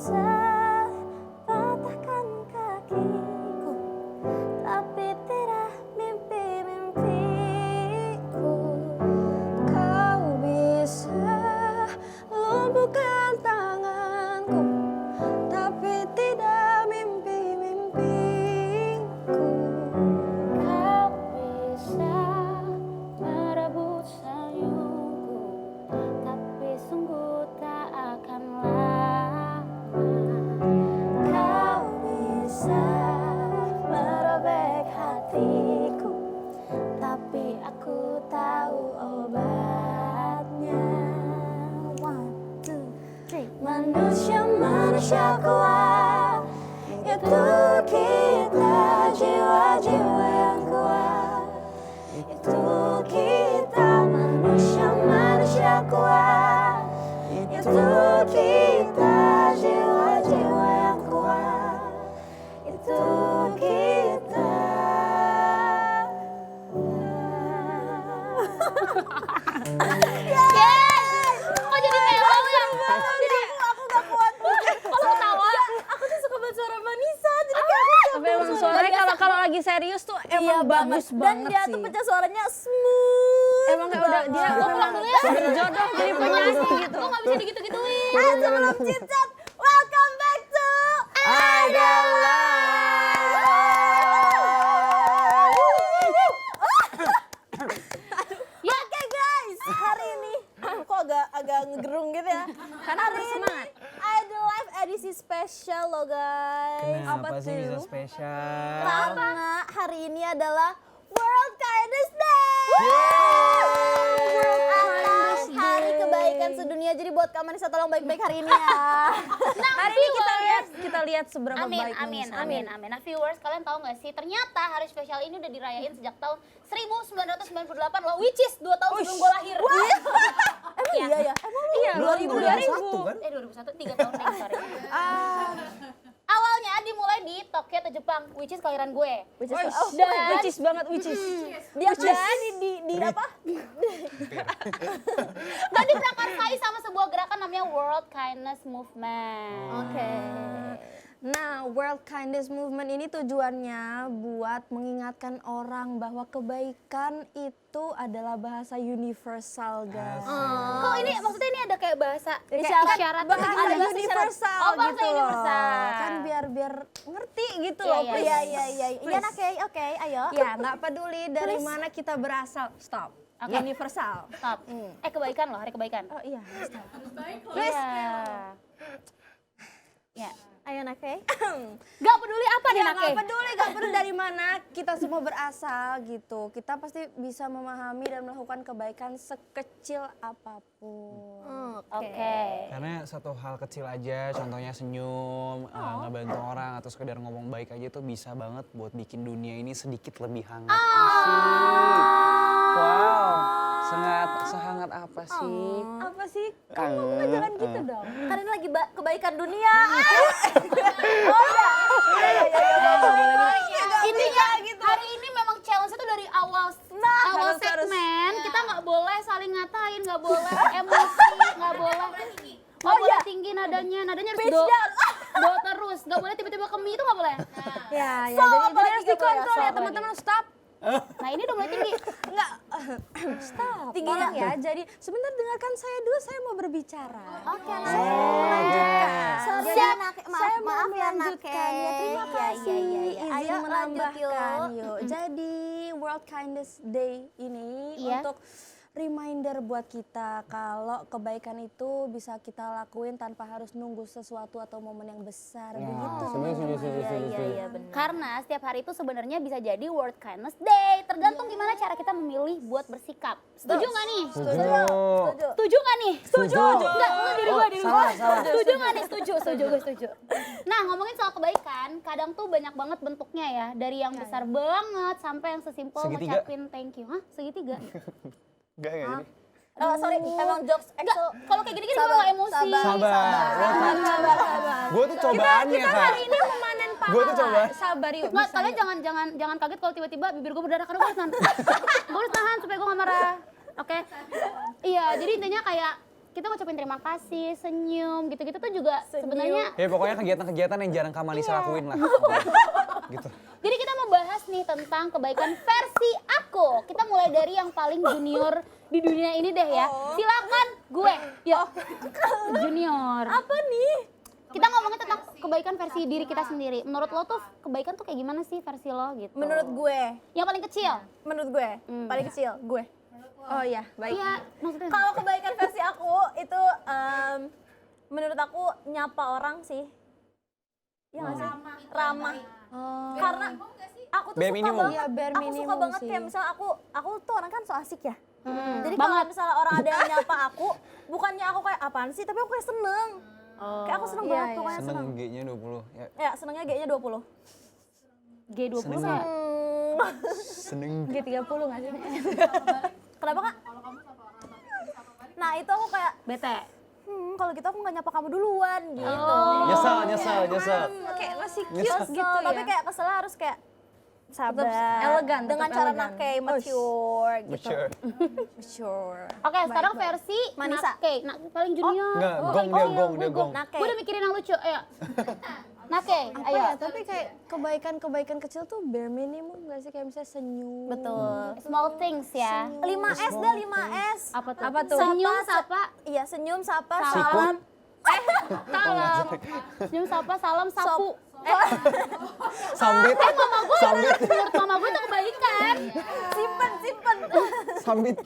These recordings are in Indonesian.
bisa patahkan kakiku, tapi tidak mimpi-mimpiku. Kau bisa lumpuhkan tanganku, tapi tidak mimpi-mimpiku. Kau bisa merebut senyumku, tapi sungguh tak akan lama. Kau bisa merobek hatiku, tapi aku tahu obatnya. One, two, three. Manusia kuat, itu kita, jiwa-jiwa yang kuat. Itu kita, manusia kuat. Itu kita, jiwa-jiwa yang kuat. Itu kita. Kok jadi mellow ya? Jadi Aku gak kuat. kok lu ketawa? Aku tuh suka banget suara Manisa, jadi kayak aku Tapi emang suaranya kalau lagi serius tuh emang bagus dan banget dia sih. tuh pecah suaranya smooth. Emang kayak udah dia Gua pulang dulu ya. berjodoh jadi penyanyi gitu. Gua gak bisa digitu-gituin. Sebelum cicat, welcome back to Ya, Oke guys, hari ini kok agak ngegerung gitu ya. Karena Hari bersemangat. ini ada live edisi spesial loh guys. Kenapa sih bisa spesial? Karena hari ini adalah World Kindness Day. Atau Hari Kebaikan Sedunia. Jadi buat Kak Manisa tolong baik-baik hari ini ya. Hari ini kita lihat seberapa amin, baik amin, Manisa. amin, amin. Nah viewers, kalian tahu nggak sih? Ternyata hari spesial ini udah dirayain sejak tahun 1998 loh, which is 2 tahun sebelum gue lahir. Emang iya ya? Emang lu? Iya, 2000. 2001 kan? 2001, 3 tahun lagi, sorry. Awalnya dimulai di Tokyo atau Jepang, which is kelahiran gue. Which is, Dan Which is banget, which is. dia di apa? dan diprakarsai sama sebuah gerakan namanya World Kindness Movement. Oke. Nah, World Kindness Movement ini tujuannya buat mengingatkan orang bahwa kebaikan itu adalah bahasa universal, guys. Kok ini maksudnya ini ada kayak bahasa Isyarat. Bahasa ada bahasa universal isyarat. Oh, bahasa gitu loh. universal. Kan biar ngerti gitu Iya, loh. iya, please. Iya iya iya. Iya Please. nak oke ayo. Ya, nggak peduli dari mana kita berasal. Stop. Oke. Universal. Stop. Kebaikan loh, hari kebaikan. Oh iya, stop. Iya. Ya. Ayo nak Gak peduli apa nih Ya, Nake? nggak peduli dari mana kita semua berasal gitu. Kita pasti bisa memahami dan melakukan kebaikan sekecil apapun. Oke. Karena satu hal kecil aja, contohnya senyum, ngebantu orang atau sekedar ngomong baik aja tuh bisa banget buat bikin dunia ini sedikit lebih hangat. Asik. Wow, sehangat apa sih? Apa sih? Kangen. Kamu ngomongnya jangan gitu dong. Karena ini lagi kebaikan dunia. Intinya hari ini memang challenge itu dari awal harus- segmen kita nggak boleh saling ngatain, nggak boleh emosi, nggak boleh tinggi nadanya harus do terus, nggak boleh tiba-tiba ke mi itu nggak boleh. Ya, jadi harus dikontrol ya apalagi. teman-teman, stop. Nah ini udah mulai tinggi. Enggak, stop. Tingginya. Tolong ya, jadi sebentar dengarkan saya dulu, saya mau berbicara. Oke Saya mau melanjutkan. Sorry Jadi, ya, Nak. saya mau Maaf ya, Nak. melanjutkan. Ya, terima Iya, kasih. iya, iya. Izin Ayo, lanjut menambahkan yuk. yuk. Jadi World Kindness Day ini Iya. untuk reminder buat kita kalau kebaikan itu bisa kita lakuin tanpa harus nunggu sesuatu atau momen yang besar. Begitu. Iya benar. Karena setiap hari itu sebenarnya bisa jadi World Kindness Day. Tergantung gimana cara kita memilih buat bersikap. Setuju nggak nih? Setuju. Setuju nggak nih? Setuju. Enggak, lu diri gue, diri gue. salah. Setuju nggak nih? Setuju, gue setuju. Nah, ngomongin soal kebaikan, kadang tuh banyak banget bentuknya ya. Dari yang besar banget sampai yang sesimpel Segitiga. ngucapin thank you. Hah? Segitiga? Enggak ya ini. Oh sorry, emang jokes Enggak, EXO. kalau kayak gini-gini gue gak emosi. Sabar. Gue tuh cobaannya Kita Kak. hari ini memanen pahala. Gua tuh coba. Sabar yuk. Enggak, bisa kalian yuk. jangan kaget kalau tiba-tiba bibir gue berdarah karena gue harus nahan. Gue harus nahan supaya gue gak marah. Oke? Iya, jadi intinya kayak kita ngucapin terima kasih, senyum, gitu-gitu tuh juga sebenarnya. Ya pokoknya kegiatan-kegiatan yang jarang Kak Manisa lakuin lah. Gitu. Jadi kita mau bahas nih tentang kebaikan versi aku. Kita mulai dari yang paling junior di dunia ini deh ya. Silakan gue. Ya. Junior. Apa nih? Kita ngomongin tentang kebaikan versi diri kita sendiri. Menurut lo tuh kebaikan tuh kayak gimana sih versi lo gitu? Menurut gue, Yang paling kecil? menurut gue, paling kecil, gue. Oh ya, baik. Iya, maksudnya. Kalau kebaikan versi aku itu menurut aku nyapa orang sih. Iya nggak sih? Ramah. Karena aku tuh Bare suka minimum. banget. Iya, bare Aku suka minimum banget sih. kayak misalnya aku tuh orang kan so asik ya. Jadi banget. kalau misalnya orang ada yang nyapa aku, bukannya aku kayak apaan sih, tapi aku kayak seneng. Kayak aku seneng Iya, banget iya. pokoknya seneng. Seneng G-nya 20. Ya, Ya senengnya G-nya 20. G20 Seneng. kayak. seneng. G30 nggak sih? Kenapa kak? Nah itu aku kayak, Bete. kalau gitu aku nggak nyapa kamu duluan gitu. Nyesel. Kayak masih Nyesel. cute gitu ya. Tapi kayak keselnya harus kayak sabar, elegan, dengan tetap cara elegan. nake mature gitu. Mature. Mature. Oke, sekarang versi Manisa. Nake. Nah, paling junior. Enggak, Oh, gong oh, dia, iya, gong, gue dia gong. Nake. Gue udah mikirin yang lucu, ayo. Nake, Apa ayo. ya, tapi kayak kebaikan kecil tuh bare minimum nggak sih? Kayak misalnya senyum. Betul. Small things ya. 5S dah 5S. Apa tuh? Apa tuh? Senyum, sapa. Iya senyum, sapa, Salam. salam. Salam. Senyum, sapa, salam, sapu. Sambit. Sambit. Menurut mama gue itu kebaikan. Simpen. Sambit.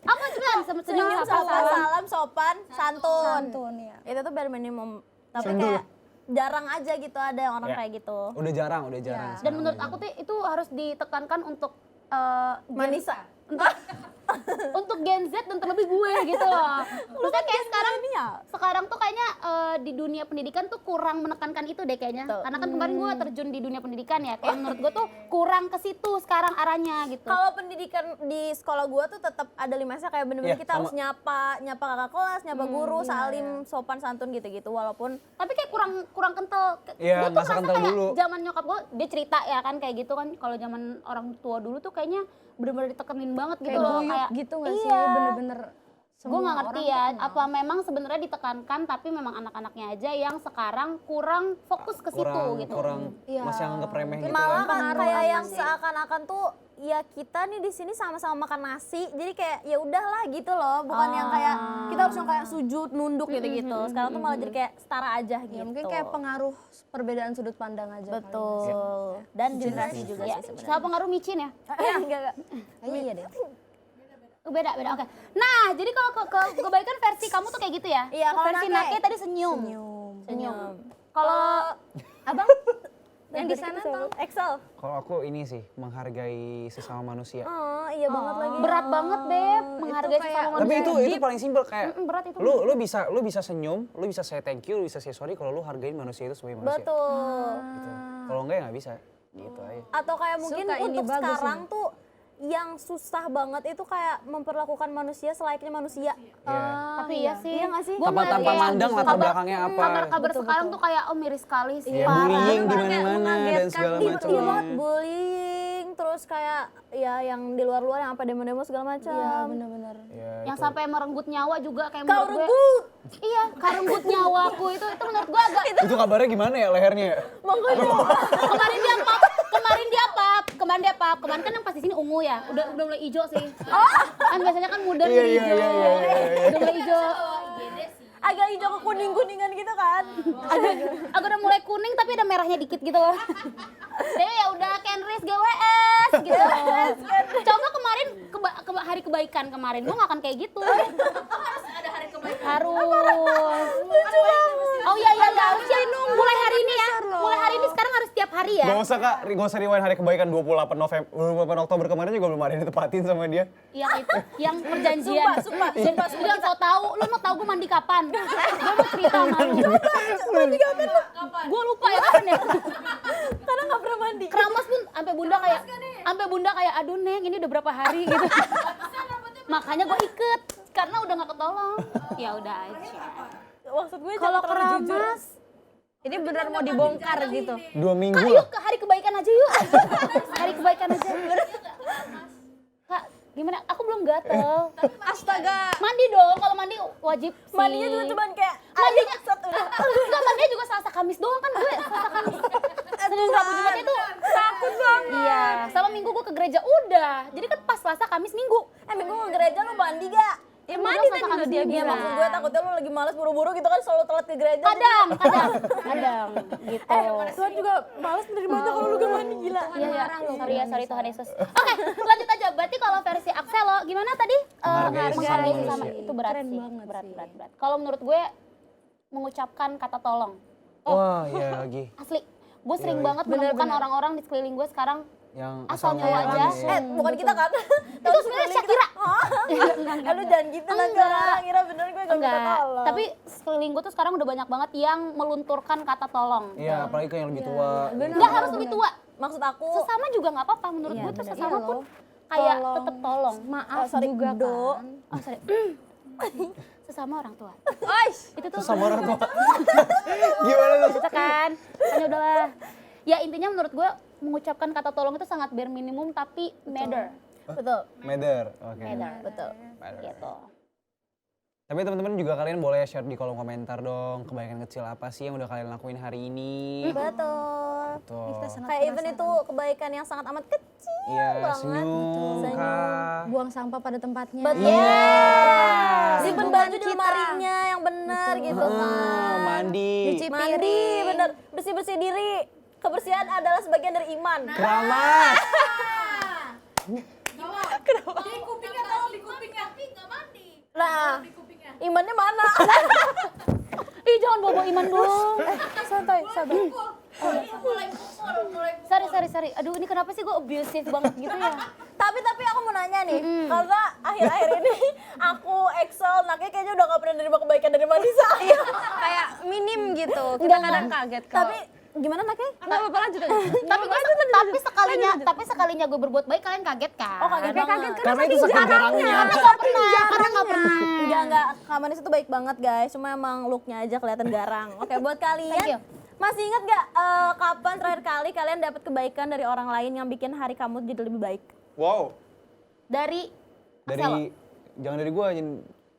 Apa cuman? Senyum, Senyum, sapa, sapa, salam. salam, sopan, santun. Santun ya. Itu tuh bare minimum. Tapi Sendu. kayak jarang aja gitu ada yang orang Ya. kayak gitu. Udah jarang. Dan menurut aku tuh itu harus ditekankan untuk Manisa. untuk Gen Z dan terlebih gue gitu loh. Maksudnya kayak sekarang tuh kayaknya di dunia pendidikan tuh kurang menekankan itu deh kayaknya. Betul. Karena kan kemarin gue terjun di dunia pendidikan ya. Kayak menurut gue tuh kurang ke situ sekarang arahnya gitu. Kalau pendidikan di sekolah gua tuh tetap ada 5S-nya kayak bener-bener Iya, kita harus sama. nyapa kakak kelas, nyapa guru, salim, sopan santun gitu-gitu. Walaupun Tapi kayak kurang kental. Iya, Gue tuh nggak merasa sekental kayak dulu. zaman nyokap gue dia cerita ya kan kayak gitu kan. Kalau zaman orang tua dulu tuh kayaknya bener-bener ditekenin banget gitu Kayak loh. guyup Kayak gitu nggak sih? iya. Bener-bener Gue semua nggak ngerti orang ya, tuh kenal. apa memang sebenarnya ditekankan tapi memang anak-anaknya aja yang sekarang kurang fokus ke situ gitu. Kurang Iya. masih anggap remeh gitu malah kan. kan kayak yang seakan-akan tuh ya kita nih di sini sama-sama makan nasi. Jadi kayak ya udahlah gitu loh, bukan yang kayak kita harus yang kayak sujud, nunduk gitu-gitu. Sekarang tuh malah jadi kayak setara aja gitu. Ya mungkin kayak pengaruh perbedaan sudut pandang aja. kali. Betul. Dan generasi juga Ya, sih sebenarnya. sama pengaruh micin ya? Iya, enggak. Iya deh. Beda, oke. Nah, jadi kalau kebaikan versi kamu tuh kayak gitu ya? Iya, kalau versi Nake. Nake tadi senyum. Senyum. Kalau Abang yang di sana tuh. Excel. Kalau aku ini sih menghargai sesama manusia. Oh, iya banget lagi. berat banget, Beb, menghargai kayak- sesama Tapi manusia. itu paling simpel kayak Berat itu. lu bisa senyum, lu bisa say thank you, lu bisa say sorry kalau lu hargain manusia itu sebagai manusia. Betul. Gitu. Kalau enggak ya nggak bisa. Gitu aja. Atau kayak mungkin Suka ini, untuk bagus sekarang tuh yang susah banget itu kayak memperlakukan manusia selayaknya manusia. Iya. Tapi iya sih. Iya nggak sih? Gua Tanpa ngeliat kayak mandang latar belakangnya apa. Kabar sekarang tuh kayak miris sekali sih. Ya, parah. bullying di Kayak mana-mana dan mengagetkan. segala Iya macam. iya banget bullying, terus kayak ya yang di luar-luar yang sampai demo-demo segala macam. Iya bener-bener. Ya, Yang itu. sampai merenggut nyawa juga kayak Kau menurut gue. renggut. Iya, karenggut nyawaku itu menurut gue agak Itu kabarnya gimana ya lehernya ya? kemarin dia pap. Kemarin kan yang pas di sini ungu ya. Udah mulai hijau sih. Kan biasanya kan muda Iya, jadi iya, hijau. iya, iya, iya. Udah mulai hijau. Agak hijau ke kuning-kuningan gitu kan. Agak udah mulai kuning tapi ada merahnya dikit gitu loh. Jadi ya udah Kenris GWS gitu. Coba kemarin hari kebaikan kemarin gue gak akan kayak gitu. Harus ada hari kebaikan. Harus. Oh iya harusnya mulai hari ini ya. Mulai hari ini sekarang harus tiap hari ya. Gak usah Kak, gak usah rewind hari kebaikan 28 Oktober kemarin juga belum ada yang ditepatin sama dia. Yang itu, yang perjanjian. Sumpah. Udah mau tahu, lu mau tahu gue mandi kapan? Gue mau cerita sama lu. Mandi kapan lu? Gue lupa ya kapan ya. Karena nggak pernah mandi. Keramas pun sampai bunda kayak aduh Neng ini udah berapa hari gitu. Makanya gue ikut karena udah nggak ketolong. Ya udah aja. Maksud gue Kalau jangan terlalu jujur. keramas, Ini benar mau dibongkar gitu. 2 minggu Kak lah. yuk ke hari kebaikan aja yuk. Hari kebaikan aja. Kak gimana? Aku belum gatel. Astaga. Mandi dong, kalau mandi wajib sih. Mandinya juga cuman kayak Mandinya satu udah. Enggak, mandinya juga Selasa Kamis doang kan gue. Selasa Kamis. Senin Rabu Jumatnya tuh takut banget. Iya, sama Minggu gue ke gereja udah. Jadi kan pas Selasa Kamis Minggu. Minggu ke gereja lu mandi gak? Ya mandi tadi lo dia Iya bilang. maksud gue takutnya lu lagi males buru-buru gitu kan selalu telat ke gereja. Kadang gitu. Tuhan juga males menerimanya kalau lu gak mandi gila. Iya ya, sorry Tuhan Yesus. Oke, lanjut aja. Berarti kalau versi Axelo gimana tadi? Menghargai Menghargai sesama sesama. manusia. Itu berat Keren sih, banget berat. sih. Kalau menurut gue mengucapkan kata tolong. Wah, iya lagi. Asli, gue sering banget menemukan orang-orang di sekeliling gue sekarang Yang asal nyawa nyawa aja. ya. Bukan kita kan? Itu sebenarnya Shakira. Lu jangan gitu lah Kak. Kira bener gue gak minta Enggak, tolong. tapi sekeliling gue tuh sekarang udah banyak banget yang melunturkan kata tolong. Iya, apalagi ke yang lebih tua. Nggak harus lebih tua, maksud aku sesama juga nggak apa-apa menurut gue tuh sesama pun kayak tetep tolong. Maaf sorry, juga Do. kan. Oh sorry, sesama orang tua. Itu tuh Sama orang tua. Gimana tuh? bisa kan? Hanya udahlah. Ya intinya menurut gue mengucapkan kata tolong itu sangat bare minimum tapi matter. betul. Matter. Oke. Matter. Betul. Matter. Gitu. Tapi teman-teman juga kalian boleh share di kolom komentar dong kebaikan kecil apa sih yang udah kalian lakuin hari ini. Betul. Tuh. Kayak even itu kebaikan yang sangat amat kecil Iya, banget. senyum kah? Buang sampah pada tempatnya. Betul. Iya. Simpen baju di lemarinya yang benar gitu kan. Mandi. Cuci Mandi piring. bener. Bersih-bersih diri. Kebersihan adalah sebagian dari iman. Keramat. Nah, imannya mana? Ih jangan bawa iman dulu. santai, sabar. Sorry. Aduh ini kenapa sih gue abusive banget gitu ya? Tapi aku mau nanya nih, karena akhir-akhir ini aku Excel, Naknya kayaknya udah gak pernah nerima kebaikan dari Manisa. Kayak minim gitu. Kita kadang kaget kalau. Tapi gimana Naknya? Enggak apa-apa lanjut aja. Tapi sekalinya gue berbuat baik kalian kaget kan? Oh kaget banget. Karena itu saking jarangnya. Karena nggak pernah. Enggak, Kak Manisa tuh baik banget guys, cuma emang looknya aja kelihatan garang. Oke, buat Thank you. kalian, masih ingat gak kapan terakhir kali kalian dapat kebaikan dari orang lain yang bikin hari kamu jadi lebih baik? Wow. Dari Jangan dari gua,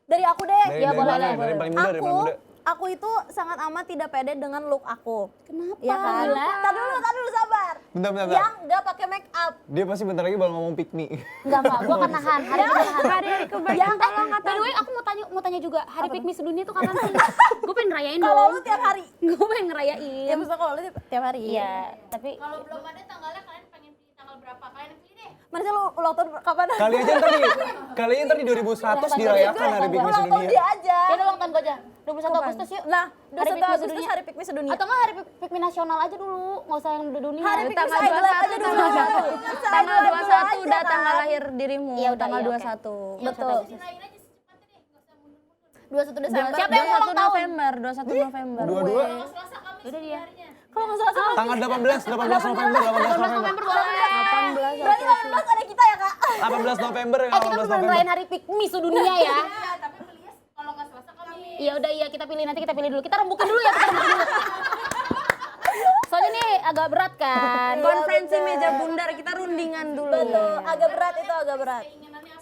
Dari aku deh. dari boleh, mana? boleh. Dari paling muda, dari paling muda. Aku itu sangat amat tidak pede dengan look aku. Kenapa? Ya kan? Gila. Tar dulu sabar. Bentar. Yang nggak pakai make up. Dia pasti bentar lagi bakal ngomong pick me. Enggak, gue akan nahan. Hari ini nahan. Hari kebaikan tolong kata. By the way, aku mau tanya juga, hari Pick Me sedunia itu kapan sih? Gue pengen ngerayain Kalau dong. lu tiap hari. Gue pengen Ya ngerayain. maksudnya kalau lu tiap hari. Iya, tapi Kalau belum ada tanggalnya kalian pengen pilih tanggal berapa? Kalian pilih deh. Mana sih lu ulang tahun kapan? Kali aja ntar di 2100 dirayakan hari pick me Ulang tahun sedunia. dia aja. ya udah ulang tahun gue aja. 21 Agustus yuk. Nah, Hari 21 Pick Me Agustus sedunia. hari Pick Me sedunia. Atau enggak hari Pick Me nasional aja dulu, nggak usah yang dunia. Hari Pick Me Tanggal Idol 21 aja dulu. Tanggal 21 udah aja, tanggal kan? lahir dirimu. Ya udah, tanggal iya, 21. Betul. Dirayain aja secepatnya deh, nggak usah mundur-mundur. 21 Desember. Siapa yang ulang 21 tahun? November, 21 November. Dua-dua. Kalau Selasa Kamis Udah dia. harinya. Kalau nggak salah Tanggal 18 November. 18 November boleh. 18 berarti 18 ada kita ya kak? 18 November ya, Kita 18 tuh November. ngerayain hari Pick Me sedunia ya. Iya, tapi pilihnya kalau nggak Selasa Kamis. Iya udah iya kita pilih nanti kita pilih dulu. Kita rembukin dulu ya. Soalnya nih agak berat kan. Konferensi meja bundar kita rundingan dulu. Betul, agak berat itu agak berat.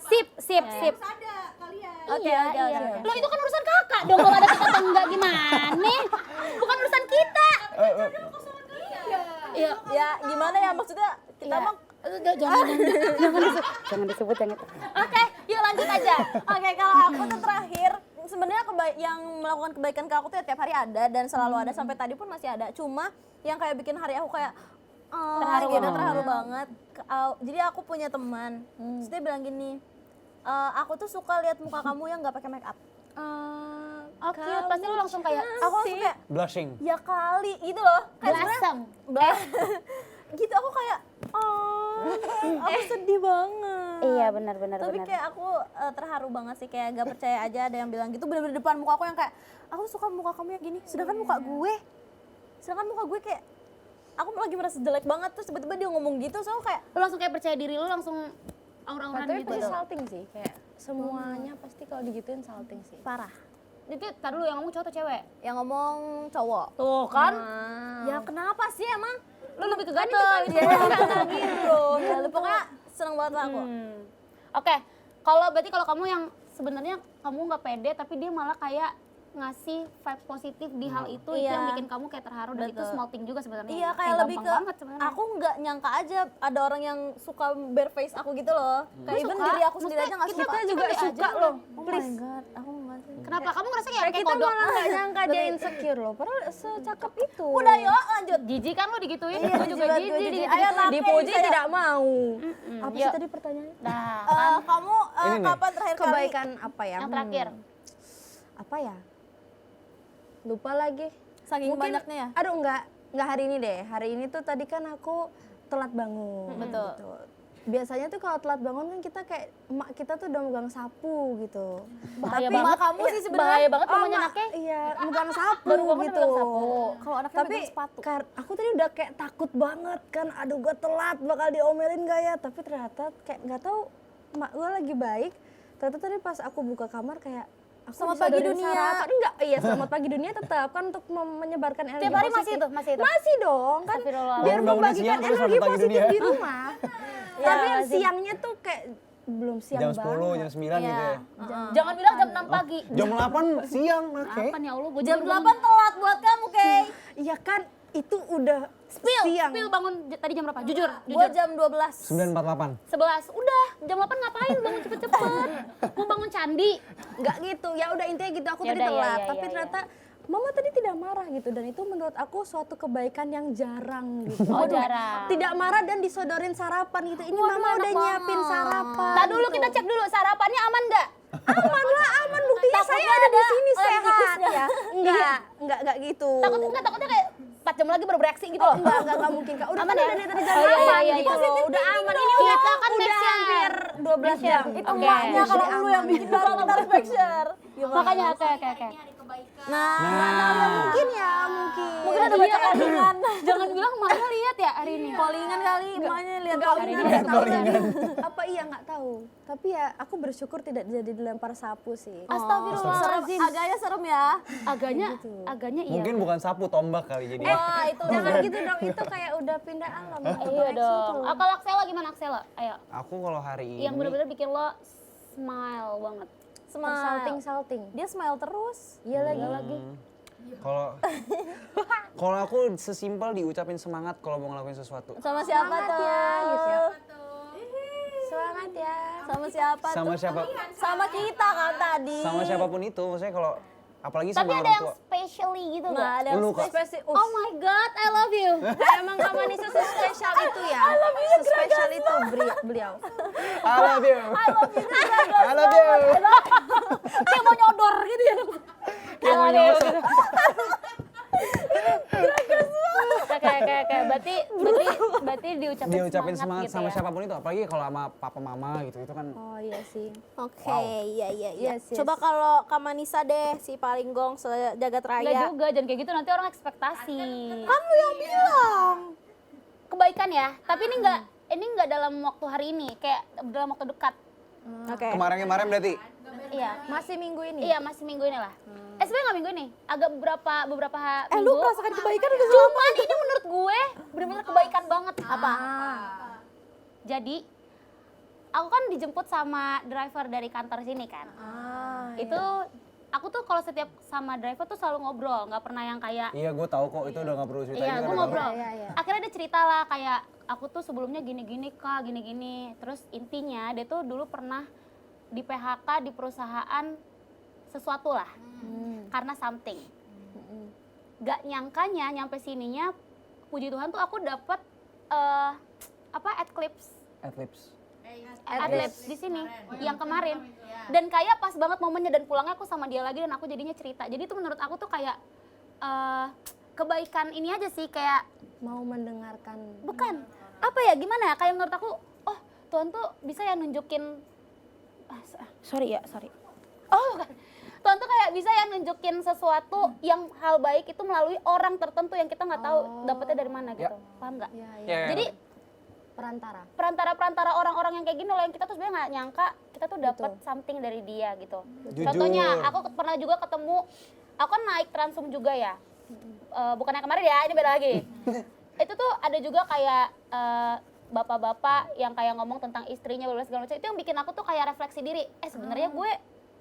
Sip. Ada kalian. Oke, Iya, oke, iya. oke. Loh itu kan urusan kakak dong kalau ada kita atau enggak gimana? Bukan urusan kita. Iya. Ya gimana ya maksudnya kita Iya. emang Jangan disebut yang itu. Oke, yuk lanjut aja. Oke, kalau aku tuh terakhir sebenarnya yang melakukan kebaikan ke aku tuh ya tiap hari ada dan selalu ada sampai tadi pun masih ada. Cuma yang kayak bikin hari aku kayak Terharu gitu, banget. terharu banget. Jadi aku punya teman, terus dia bilang gini, aku tuh suka lihat muka kamu yang nggak pakai make up. Oh cute, pasti lu langsung kayak Aku langsung kayak Blushing. ya kali gitu loh. Kayak blasem. gitu aku kayak aku sedih banget. Iya benar. Tapi kayak aku terharu banget sih, kayak gak percaya aja ada yang bilang gitu bener-bener depan muka aku yang kayak aku suka muka kamu yang gini, sedangkan muka gue kayak aku lagi merasa jelek banget, terus tiba-tiba dia ngomong gitu, so kayak Lu langsung kayak percaya diri lu langsung aura-auran Tapi gitu. pasti salting sih, kayak semuanya pasti kalau digituin salting sih. parah. Itu tar dulu yang ngomong cowok atau cewek? Yang ngomong cowok. Tuh kan. Ya kenapa sih emang? Lu lebih ke ganteng. Ya gitu. Ya, pokoknya seneng banget lah aku. Oke, kalau berarti kalau kamu yang sebenarnya kamu nggak pede tapi dia malah kayak ngasih vibe positif di hal itu Iya. yang bikin kamu kayak terharu dan itu Betul. small thing juga sebenarnya. Iya kayak lebih ke gampang banget sebenarnya. aku nggak nyangka aja ada orang yang suka bare face aku gitu loh. Kayak even suka? diri aku sendiri aja nggak Kita suka. Kita juga be suka aja loh. Oh Please. my god, aku nggak sih. Kenapa kamu ngerasa kayak Kayak kita kodok? malah nggak nyangka dia insecure loh, padahal secakep itu. Udah yuk lanjut. Jijik kan lo digituin? Iya, Gue juga jijik banget, jijik gue jijik. digituin. Ayo, Nak. Dipuji Saya- tidak mau. Apa sih yuk. tadi pertanyaannya? Nah, Kamu Ini nih. kapan terakhir kali? Kebaikan apa ya? yang terakhir. Apa ya? Lupa lagi. Saking banyaknya ya? Aduh enggak hari ini deh. Hari ini tuh tadi kan aku telat bangun. Betul. Gitu. Biasanya tuh kalau telat bangun kan kita kayak emak kita tuh udah megang sapu gitu. Bahaya Tapi banget. kamu sih sebenarnya. Bahaya banget Oh, mamanya Mak, anaknya. iya, megang sapu Baru bangun gitu. megang sapu. Kalau anaknya Tapi megang sepatu. aku tadi udah kayak takut banget kan, aduh gue telat bakal diomelin gak ya, tapi ternyata kayak nggak tahu emak gue lagi baik. Ternyata tadi pas aku buka kamar kayak aku Selamat bisa pagi dari dunia. sarapan. Enggak, iya selamat pagi dunia tetap kan untuk menyebarkan energi Tiap hari masih positif. itu, masih itu. Masih dong kan, Astagfirullah. biar Bangunnya membagikan siang terus energi selamat pagi positif dunia. di rumah. Tapi yang siangnya tuh kayak belum siang Jam banget. 10, jam 9 gitu ya. Jangan bilang jam 6 pagi. Jam 8 siang, oke. Apa ya Allah, gue Jam 8 telat buat kamu, Kay. Iya kan, itu udah siang. Spill bangun tadi jam berapa? Jujur, Gua jujur. jam 12. 9.48. 11. Udah, jam 8 ngapain bangun cepet-cepet? Mau bangun candi. Nggak gitu, ya udah intinya gitu, aku tadi Yaudah, telat, iya, tapi iya, ternyata mama tadi tidak marah gitu, dan itu menurut aku suatu kebaikan yang jarang gitu. Oh, Waduh, jarang. tidak marah dan disodorin sarapan gitu, ini mama udah nyiapin sarapan. Tadi dulu kita cek dulu sarapannya aman nggak? Aman lah, aman, buktinya saya ada di sini sehat ya. Enggak gitu. Takutnya kayak 4 jam lagi baru bereaksi gitu loh. Enggak mungkin Kak. Udah Aman kan ya? udah dari jam Oh, iya, 8 iya, gitu iya. loh. Udah aman. Ini Kita udah, kan make sure. hampir 12 jam. Itu Oke. emaknya kalau Jadi lu aman. yang bikin baru kita harus make sure. Makanya oke. Hari kebaikan. Mungkin ya, mungkin. Mungkin ada baca callingan. Jangan bilang emaknya lihat ya hari ini. Callingan kali, emaknya lihat Enggak, callingan. nggak tahu lagi. Apa iya nggak tahu. Tapi ya aku bersyukur tidak jadi dilempar sapu sih. Astagfirullahaladzim. Agaknya serem ya. Agaknya iya. Mungkin bukan sapu, tombak kali jadi. Wah, itu Jangan gitu dong, itu kayak udah pindah alam. Iya dong. Kalau Aksela gimana Aksela? Ayo. Aku kalau hari ini Yang benar-benar bikin lo smile banget. smile. Salting. Dia smile terus. Iya lagi. kalau kalau aku sesimpel diucapin semangat kalau mau ngelakuin sesuatu. Sama siapa Semangat tuh? ya, gitu ya. Semangat ya. Sama siapa Sama tuh? siapa Sama kita kan tadi. sama siapapun itu, maksudnya kalau apalagi Tapi sama ada orang yang tua. specially gitu Nggak nggak? ada yang Lu kok. spesial. Oh my god, I love you. Emang Kak Manisa sespesial itu ya? Sespesial itu beliau. I love you. I love you. Kayak mau nyodor gitu ya. Kayak mau nyosor. Oke. Berarti diucapin Semangat gitu sama ya. siapapun itu, apalagi kalau sama papa mama gitu itu kan. Oh iya sih. Oke, iya. Yes, yes. Coba kalau Kak Manisa deh, si paling gong sejagat Enggak raya. juga, jangan kayak gitu nanti orang ekspektasi. Kan lu yang bilang. Kebaikan ya, tapi ini enggak dalam waktu hari ini, kayak dalam waktu dekat. Oke. Kemarin berarti. Iya. Masih minggu ini? Iya, masih minggu ini lah. Sebenarnya nggak minggu ini, agak beberapa minggu. Lu merasakan kebaikan udah Cuman ini menurut gue benar-benar kebaikan banget. Apa? Jadi aku kan dijemput sama driver dari kantor sini kan. Itu aku tuh kalau setiap sama driver tuh selalu ngobrol, nggak pernah yang kayak Iya, gue tahu kok, itu udah gak perlu ceritain. iya, kita gue udah ngobrol. tahu. Iya. Akhirnya dia cerita lah kayak aku tuh sebelumnya gini-gini Kak, gini-gini. Terus intinya dia tuh dulu pernah di PHK di perusahaan sesuatu lah. Karena something. Gak nyangkanya nyampe sininya, puji Tuhan tuh aku dapet adlibs di sini yang kemarin. Dan kayak pas banget momennya dan pulangnya aku sama dia lagi dan aku jadinya cerita. Jadi itu menurut aku tuh kayak kebaikan ini aja sih, kayak Mau mendengarkan. bukan apa ya, gimana ya, kayak menurut aku oh Tuhan tuh bisa ya nunjukin sorry oh bukan. Tuhan tuh kayak bisa ya nunjukin sesuatu yang hal baik itu melalui orang tertentu yang kita nggak tahu dapetnya dari mana gitu. Paham nggak? Iya, iya. Ya, Jadi Perantara. perantara orang-orang yang kayak gini loh yang kita tuh sebenarnya nggak nyangka kita tuh dapat something dari dia gitu. Contohnya aku pernah juga ketemu, aku kan naik Transum juga ya. Bukan yang kemarin ya, ini beda lagi. Itu tuh ada juga kayak bapak-bapak yang kayak ngomong tentang istrinya segala macam. Itu yang bikin aku tuh kayak refleksi diri. Sebenarnya gue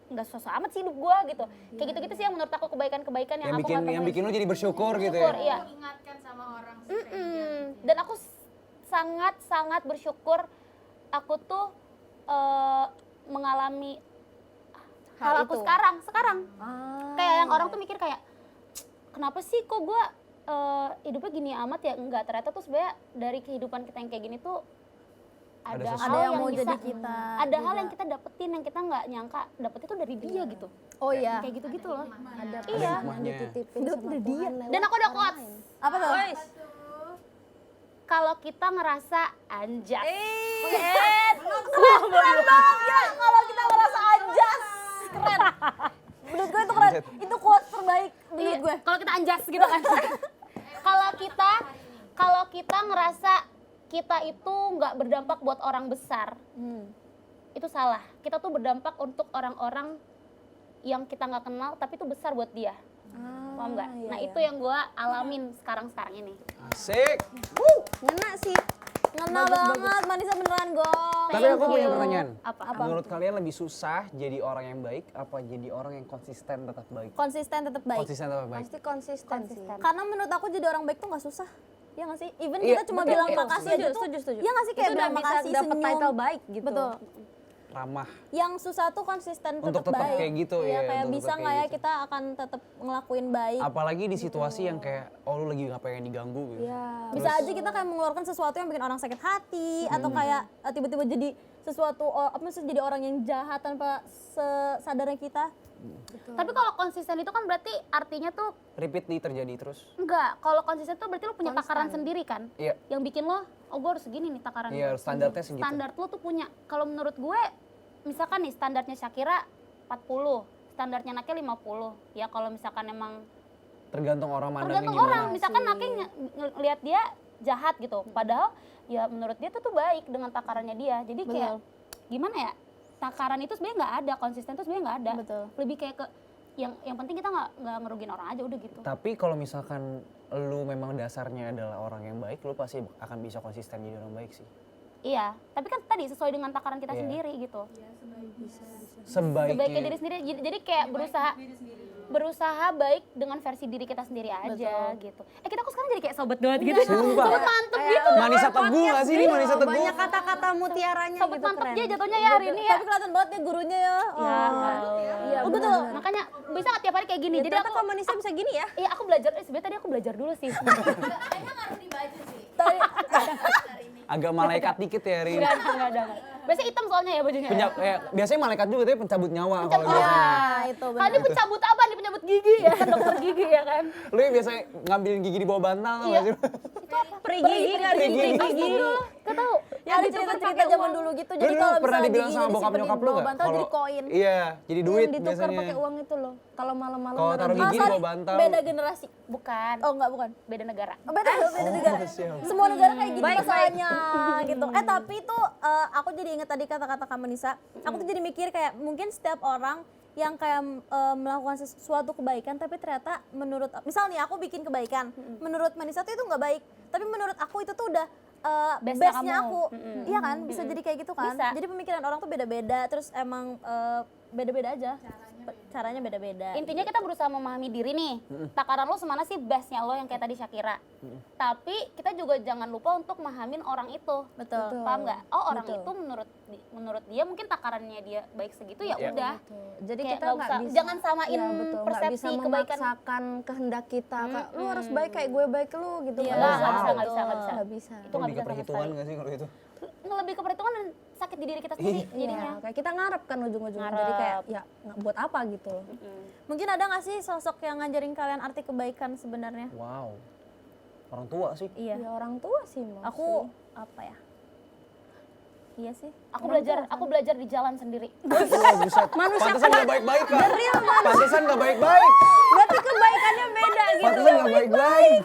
nggak sosok amat sih hidup gue gitu. Kayak gitu-gitu sih yang menurut aku kebaikan-kebaikan yang aku nggak yang temuin. bikin lu jadi bersyukur gitu Bersyukur, ya. iya. Mengingatkan sama orang stranger. Dan aku sangat bersyukur aku tuh mengalami hal aku itu. sekarang. Kayak yang orang tuh mikir kayak kenapa sih kok gue hidupnya gini amat ya, enggak, ternyata tuh sebenarnya dari kehidupan kita yang kayak gini tuh Ada ada sesuatu. hal Ada yang yang mau bisa, jadi kita ada hal juga. yang kita dapetin yang kita nggak nyangka dapetnya tuh dari dia gitu. Oh iya. Kayak gitu-gitu loh. Ada Iya. hikmahnya. dititipin sama Tuhan lewat Dan aku ada orang quotes. lain. Apa tuh? Kalau kita ngerasa anjas. Keren banget ya kalau kita merasa anjas. Keren. Menurut gue itu keren. Itu quotes terbaik menurut Iya, gue. kalau kita anjas gitu kan. kalau kita ngerasa kita itu nggak berdampak buat orang besar, itu salah. Kita tuh berdampak untuk orang-orang yang kita nggak kenal tapi itu besar buat dia. Paham nggak? iya, Nah iya. itu yang gue alamin sekarang ini. Asik. Ngena sih. Ngena banget, Manisa beneran gong. Tapi aku punya pertanyaan. Apa? Menurut kalian lebih susah jadi orang yang baik apa jadi orang yang konsisten tetap baik? Konsisten tetap baik. Konsisten tetap baik. Pasti konsisten sih. Karena menurut aku jadi orang baik tuh nggak susah. Ya nggak sih? Even Iya, kita cuma betul. bilang Iya, makasih aja tuh. setuju. Ya nggak sih, kayak Itu udah bilang bisa makasih, dapet senyum. title baik gitu. Betul. Ramah. Yang susah tuh konsisten Untuk tetap tetap baik. kayak gitu, Iya, ya, kayak untuk bisa tetap nggak kayak ya gitu. kita akan tetap ngelakuin baik. Apalagi di situasi yang kayak oh lu lagi nggak pengen diganggu gitu. Iya. Bisa aja kita kayak mengeluarkan sesuatu yang bikin orang sakit hati atau kayak tiba-tiba jadi sesuatu apa sih, jadi orang yang jahat tanpa sadarnya kita. Tapi kalau konsisten itu kan berarti artinya tuh Repeatly terjadi terus. enggak. Kalau konsisten tuh berarti lu punya takaran sendiri kan? Iya. Yang bikin lo, oh gue harus segini nih takaran Iya, gue. standarnya segitu. Standar lo tuh punya. Kalau menurut gue, misalkan nih standarnya Shakira 40, standarnya Nake 50. Ya kalau misalkan emang Tergantung orang mandangnya tergantung gimana. orang. Misalkan Nake ngelihat dia jahat gitu. Padahal ya menurut dia tuh baik dengan takarannya dia. Jadi kayak gimana ya? Takaran itu sebenarnya nggak ada, konsisten itu sebenarnya nggak ada. Betul. Lebih kayak ke yang penting kita nggak ngerugin orang aja udah gitu. Tapi kalau misalkan lu memang dasarnya adalah orang yang baik, lu pasti akan bisa konsisten jadi orang baik sih. Iya, tapi kan tadi sesuai dengan takaran kita Iya. sendiri gitu. Sebaiknya. Sebaiknya diri sendiri. Jadi kayak berusaha baik dengan versi diri kita sendiri aja gitu. Kita kok sekarang jadi kayak sobat banget gitu. Sumpah. Sobat mantep gitu. Manisa teguh gak sih ini Manisa teguh? Banyak kata-kata mutiaranya Sobat gitu mantep keren. dia jatuhnya ya hari ini ya. Tapi kelihatan banget ya gurunya ya. Iya, Oh, betul. Makanya bisa nggak tiap hari kayak gini. Jadi Ternyata aku kok Manisa bisa gini ya? Iya aku belajar, sebenarnya tadi aku belajar dulu sih. Kayaknya ngaruh di baju sih. Tapi Agak malaikat dikit ya hari ini. Enggak ada. Biasanya hitam soalnya ya bajunya. Biasanya malaikat juga tapi pencabut nyawa kalau biasanya. ya itu Kan benar. dia pencabut apa? Dia pencabut gigi ya kan, dokter gigi ya kan. Lu yang biasa ngambilin gigi di bawah bantal tau gak sih? Peri gigi kan gigi. gigi. Gak tahu. Ada cerita-cerita zaman dulu gitu. Jadi Lu kalau pernah misalnya dibilang giginya sama bokap disimpenin nyokap di lu bawah gak? bantal jadi koin. Iya, jadi duit Yang ditukar biasanya. pakai uang itu loh. Kalau malam-malam Kalau taruh naruh gigi di bawah bantal. Beda generasi. Bukan. Oh enggak, bukan. Beda negara. Oh, beda negara. siap. Semua negara kayak gitu Baik, masalahnya gitu. Tapi itu aku jadi inget tadi kata-kata Kak Manisa. Aku tuh jadi mikir kayak mungkin setiap orang yang kayak melakukan sesuatu kebaikan tapi ternyata menurut misalnya aku bikin kebaikan, menurut Manisa tuh itu nggak baik. Tapi menurut aku itu tuh udah Bestnya bestnya kamu. aku. Iya kan? Bisa jadi kayak gitu kan? Bisa. Jadi pemikiran orang tuh beda-beda terus emang beda-beda aja. Caranya beda-beda. Intinya kita berusaha memahami diri nih. Takaran lo semana sih bestnya lo yang kayak tadi Shakira. Tapi kita juga jangan lupa untuk memahamin orang itu. Betul. Paham nggak? Oh orang itu menurut dia mungkin takarannya dia baik segitu ya Iya. udah. Jadi Kayak kita nggak nggak usah- bisa, jangan samain iya, betul, nggak persepsi bisa kebaikan. memaksakan kehendak kita. Kak, lu harus baik kayak gue baik ke lu gitu. Iya, Nggak wow. bisa, nggak bisa. Nggak bisa. Itu nggak Lebih bisa ke sama perhitungan sekali. gak sih kalau itu? Lebih ke perhitungan dan sakit di diri kita sendiri jadinya. Iya, kayak kita ngarep kan ujung-ujungnya. Jadi Ngarep. kayak ya buat apa gitu. Mungkin ada nggak sih sosok yang ngajarin kalian arti kebaikan sebenarnya? Wow. Orang tua sih. Iya. Ya orang tua sih mau. Aku apa ya? Iya sih. Aku belajar di jalan sendiri. Wah, buset. Pantesan gak baik-baik kan? Pantesan gak baik-baik. Berarti kebaikannya beda gitu. Pantesan gak baik-baik.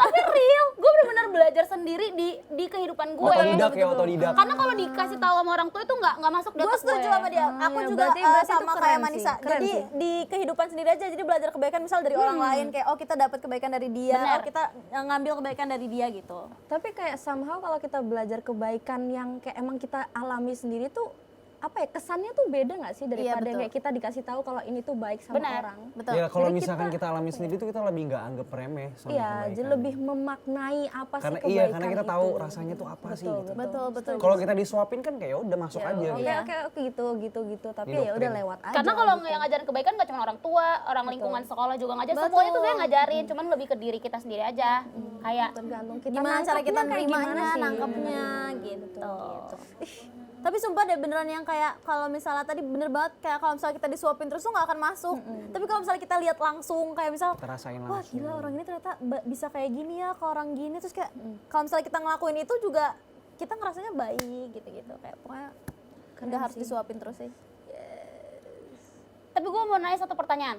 Tapi real, gue benar-benar belajar sendiri di kehidupan gue. Otodidak ya, otodidak. Karena kalau dikasih tahu sama orang tua itu nggak masuk di Gue otak setuju gue. sama dia. Aku ya, juga berarti itu sama keren kayak sih, Manisa. keren Jadi sih. di kehidupan sendiri aja. Jadi belajar kebaikan misal dari orang lain kayak oh kita dapat kebaikan dari dia, Benar. oh kita ngambil kebaikan dari dia gitu. Tapi kayak somehow kalau kita belajar kebaikan yang kayak emang kita alami sendiri tuh apa ya, kesannya tuh beda nggak sih daripada betul. kayak kita dikasih tahu kalau ini tuh baik sama Benar. orang. Betul. Ya kalau Jadi misalkan kita- kita alami sendiri tuh kita lebih nggak anggap remeh sama Iya, kebaikan. jadi lebih memaknai apa karena sih kebaikan karena kita tahu itu. rasanya tuh apa sih Betul, gitu. Betul. Kalau kita disuapin kan kayak udah masuk aja Oke, gitu. oke gitu. Tapi Ini ya udah doktrin. lewat aja. Karena kalau gitu. yang ngajarin kebaikan gak cuma orang tua, orang lingkungan sekolah juga ngajarin. Semuanya tuh kayak ngajarin, cuman lebih ke diri kita sendiri aja. Kayak tergantung kita Gimana cara kita nangkapnya kayak gimana nerimanya, sih. nangkepnya gitu. Tapi sumpah deh beneran yang kayak kalau misalnya tadi bener banget kayak kalau misalnya kita disuapin terus tuh nggak akan masuk. Tapi kalau misalnya kita lihat langsung kayak misal Kita rasain wah langsung. gila orang ini ternyata bisa kayak gini ya ke orang gini terus kayak kalau misalnya kita ngelakuin itu juga kita ngerasanya baik gitu-gitu kayak pokoknya nggak harus disuapin terus sih. tapi gue mau nanya satu pertanyaan.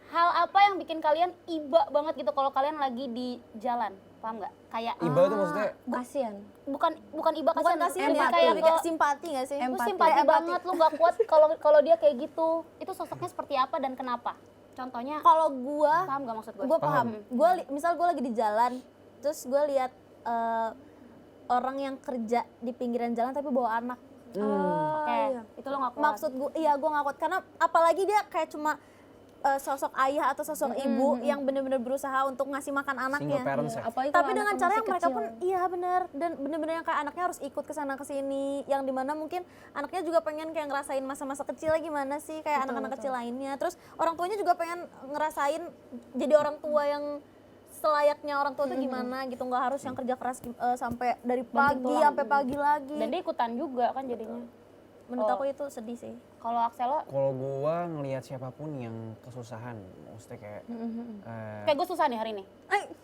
Hal apa yang bikin kalian iba banget gitu kalau kalian lagi di jalan? Paham nggak? Kayak Iba tuh maksudnya kasihan. bukan iba Bukan kasihan, kasihan lebih ya, kayak lebih ke- kayak simpati nggak sih? lu Empati. simpati Kayak banget, lu gak kuat kalau dia kayak gitu. Itu sosoknya seperti apa dan kenapa? Contohnya, Kalau gua paham gak maksud gue? gue paham. Misal gue lagi di jalan, terus gue lihat orang yang kerja di pinggiran jalan tapi bawa anak. Oke, itu lo gak kuat. Maksud gue, iya gue nggak kuat karena apalagi dia kayak cuma sosok ayah atau sosok ibu yang benar-benar berusaha untuk ngasih makan single anaknya. parents ya. Apalagi Tapi kalau dengan anaknya cara masih yang mereka kecil. pun iya benar dan benar-benar yang kayak anaknya harus ikut ke sana ke sini, yang dimana mungkin anaknya juga pengen kayak ngerasain masa-masa kecilnya gimana sih kayak anak-anak kecil lainnya. Terus orang tuanya juga pengen ngerasain jadi orang tua yang selayaknya orang tua tuh gimana gitu, nggak harus yang kerja keras sampai dari pagi sampai pagi lagi. Dan dia ikutan juga kan jadinya. Menurut aku itu sedih sih. Kalau Axelo, Kalau gua ngelihat siapapun yang kesusahan, maksudnya kayak kayak gue susah nih hari ini.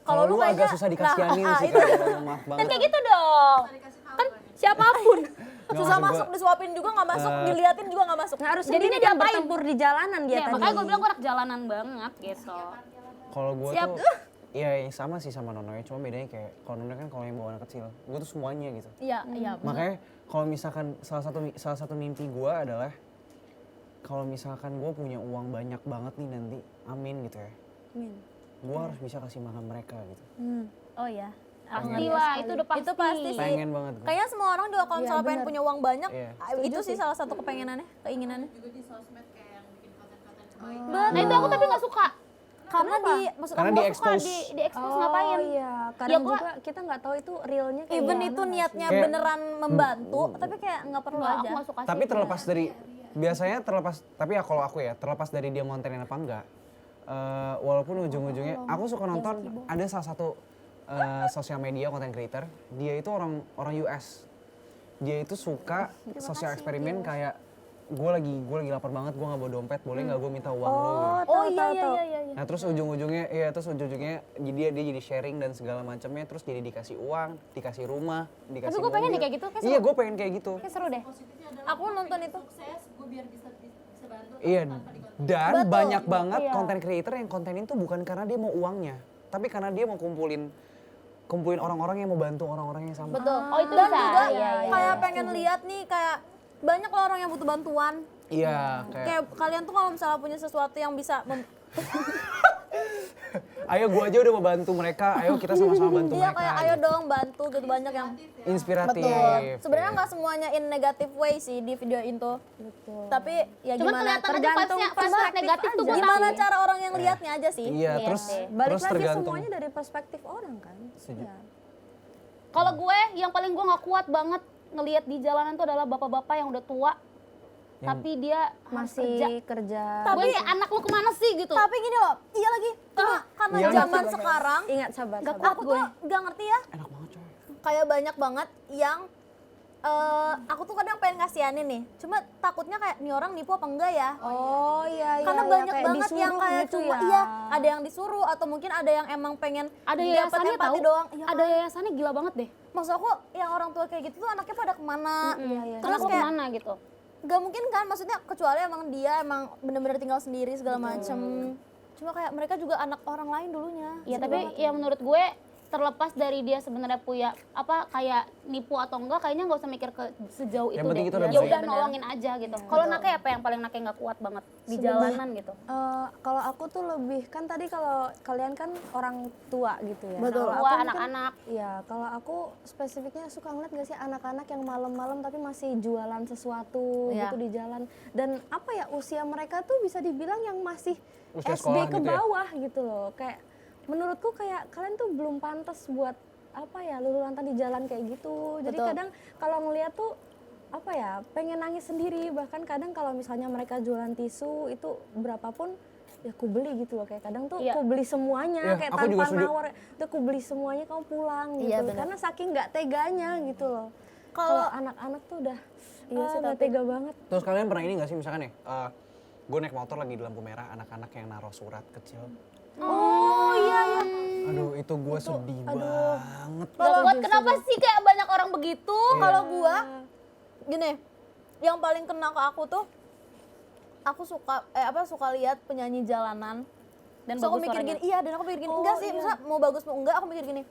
kalau lu agak kayaknya- susah dikasihanin Nah, sih itu. kalau maaf Dan banget. kayak gitu dong. Kan siapapun. Nggak, Susah maksud masuk gua, disuapin juga nggak masuk, diliatin juga nggak masuk. Nggak harus Jadinya sendiri kan diapain? bertempur di jalanan dia Ya, tadi. makanya gue bilang gue anak jalanan banget gitu. Kalau gua Siap. tuh iya sama sih sama Nono ya, cuma bedanya kayak kalau Nono kan kalau yang bawa anak kecil, gua tuh semuanya gitu. Iya, iya. Makanya kalau misalkan salah satu mimpi gua adalah kalau misalkan gua punya uang banyak banget nih nanti, amin gitu ya. Amin. Gua harus bisa kasih makan mereka gitu. Oh iya. Pasti lah, itu udah pasti. Itu pasti sih. Pengen banget gua. Kayaknya semua orang juga kalau misalnya pengen punya uang banyak, Iya. itu sih salah satu kepengenannya, keinginannya. Juga di sosmed kayak yang bikin konten-konten kebaikan. Nah itu aku tapi gak suka. Karena maksud Karena aku di nggak suka expose. Di expose ngapain? Oh iya, kadang Ya, gua- juga kita nggak tahu itu realnya kayak even gimana itu nggak niatnya Kayak- beneran membantu, tapi kayak nggak perlu Enggak, aku aja. gak suka sih. Tapi terlepas dari biasanya tapi ya kalau aku ya terlepas dari dia ngontenin apa enggak, walaupun ujung-ujungnya aku suka nonton ada salah satu sosial media content creator, dia itu orang US, dia itu suka sosial eksperimen kayak gue lagi lapar banget, gue nggak bawa dompet, boleh nggak gue minta uang lo gitu. Oh iya iya iya iya. Nah terus ujung-ujungnya dia jadi sharing dan segala macamnya, terus jadi dikasih uang, dikasih rumah, dikasih gue pengen mobil. deh kayak gitu, kayak Iya seru. gue pengen kayak gitu. Kayak seru deh. Aku nonton itu. Sukses, gue biar bisa bantu Iya, tanpa dikonten. dan Betul. banyak banget Iya. konten creator yang kontenin tuh bukan karena dia mau uangnya, tapi karena dia mau kumpulin orang-orang yang mau bantu orang-orang yang sama. Betul. Oh, itu Dan bisa. juga Iya, iya, kayak pengen lihat nih kayak banyak loh orang yang butuh bantuan. Iya, kayak Kayak kalian tuh kalau misalnya punya sesuatu yang bisa ayo gua aja udah mau bantu mereka, ayo kita sama-sama bantu iya mereka. kayak ayo dong bantu gitu banyak yang Inspiratif. betul. Sebenarnya nggak semuanya in negative way sih di video itu. Betul. Tapi ya Cuman gimana kelihatan aja tergantung vibes-nya perspektif negatif tuh aja. gue gimana tahu. cara orang yang lihatnya aja sih. Iya, Iya terus sih. Balik terus lagi tergantung. semuanya dari perspektif orang kan. Setuju. Iya. Kalau gue yang paling gue nggak kuat banget ngelihat di jalanan tuh adalah bapak-bapak yang udah tua, tapi dia masih Masih kerja. Gue anak lu kemana sih gitu? Tapi gini loh, iya lagi. Cuma karena Iya, zaman sekarang Ingat sabar. Gak sabar. kuat aku gue. tuh gak ngerti ya. Enak banget coy. Kayak banyak banget yang aku tuh kadang pengen kasihanin nih. Cuma takutnya kayak nih orang nipu apa enggak ya? Oh iya iya. Karena iya, banyak kayak banget yang disuruh kayak gitu cuma ya. iya ada yang disuruh atau mungkin ada yang emang pengen Ada dapet yayasannya empati tahu. doang. Iya Ada kan? yayasannya gila banget deh. Maksud aku yang orang tua kayak gitu tuh anaknya pada kemana? iya. Terus Terus kayak kemana gitu? gak mungkin kan maksudnya kecuali emang dia emang bener-bener tinggal sendiri segala macem. Cuma kayak mereka juga anak orang lain dulunya. Ya tapi ya menurut gue terlepas dari dia sebenarnya punya apa kayak nipu atau enggak, kayaknya nggak usah mikir ke sejauh Yang itu penting deh. kita udah Ya baik. udah nolongin aja gitu. Kalau Nake apa yang paling Nake nggak kuat banget di jalanan gitu? Kalau aku tuh lebih, kan tadi kalau kalian kan orang tua gitu ya. Betul. Kalau aku Tua, mungkin- anak-anak. Iya, kalau aku spesifiknya suka ngeliat gak sih anak-anak yang malam-malam tapi masih jualan sesuatu Iya. gitu di jalan. Dan apa ya, usia mereka tuh bisa dibilang yang masih Usia SD sekolah ke gitu ya? bawah gitu loh. Kayak menurutku kayak kalian tuh belum pantas buat apa ya, lululantan di jalan kayak gitu. Jadi Betul. kadang kalau ngeliat tuh apa ya, pengen nangis sendiri. Bahkan kadang kalau misalnya mereka jualan tisu itu berapapun ya aku beli gitu loh. Kayak kadang tuh Iya. aku beli semuanya, Iya, kayak aku juga tanpa setuju. nawar, udah aku beli semuanya kamu pulang gitu. Iya, benar. Karena saking nggak teganya gitu loh. Kalau- Kalau anak-anak tuh udah Iya sih, nggak tapi- tega banget. Terus kalian pernah ini gak sih misalkan ya, gue naik motor lagi di lampu merah, anak-anak yang naruh surat kecil. Oh iya iya. Aduh itu gue sedih banget. Gak kuat, kenapa sih kayak banyak orang begitu? Kalau gua gini, yang paling kena ke aku tuh aku suka lihat penyanyi jalanan Dan so, aku bagus mikir suaranya. gini, iya dan aku mikir gini, enggak sih, misalnya mau bagus mau enggak, aku mikir gini,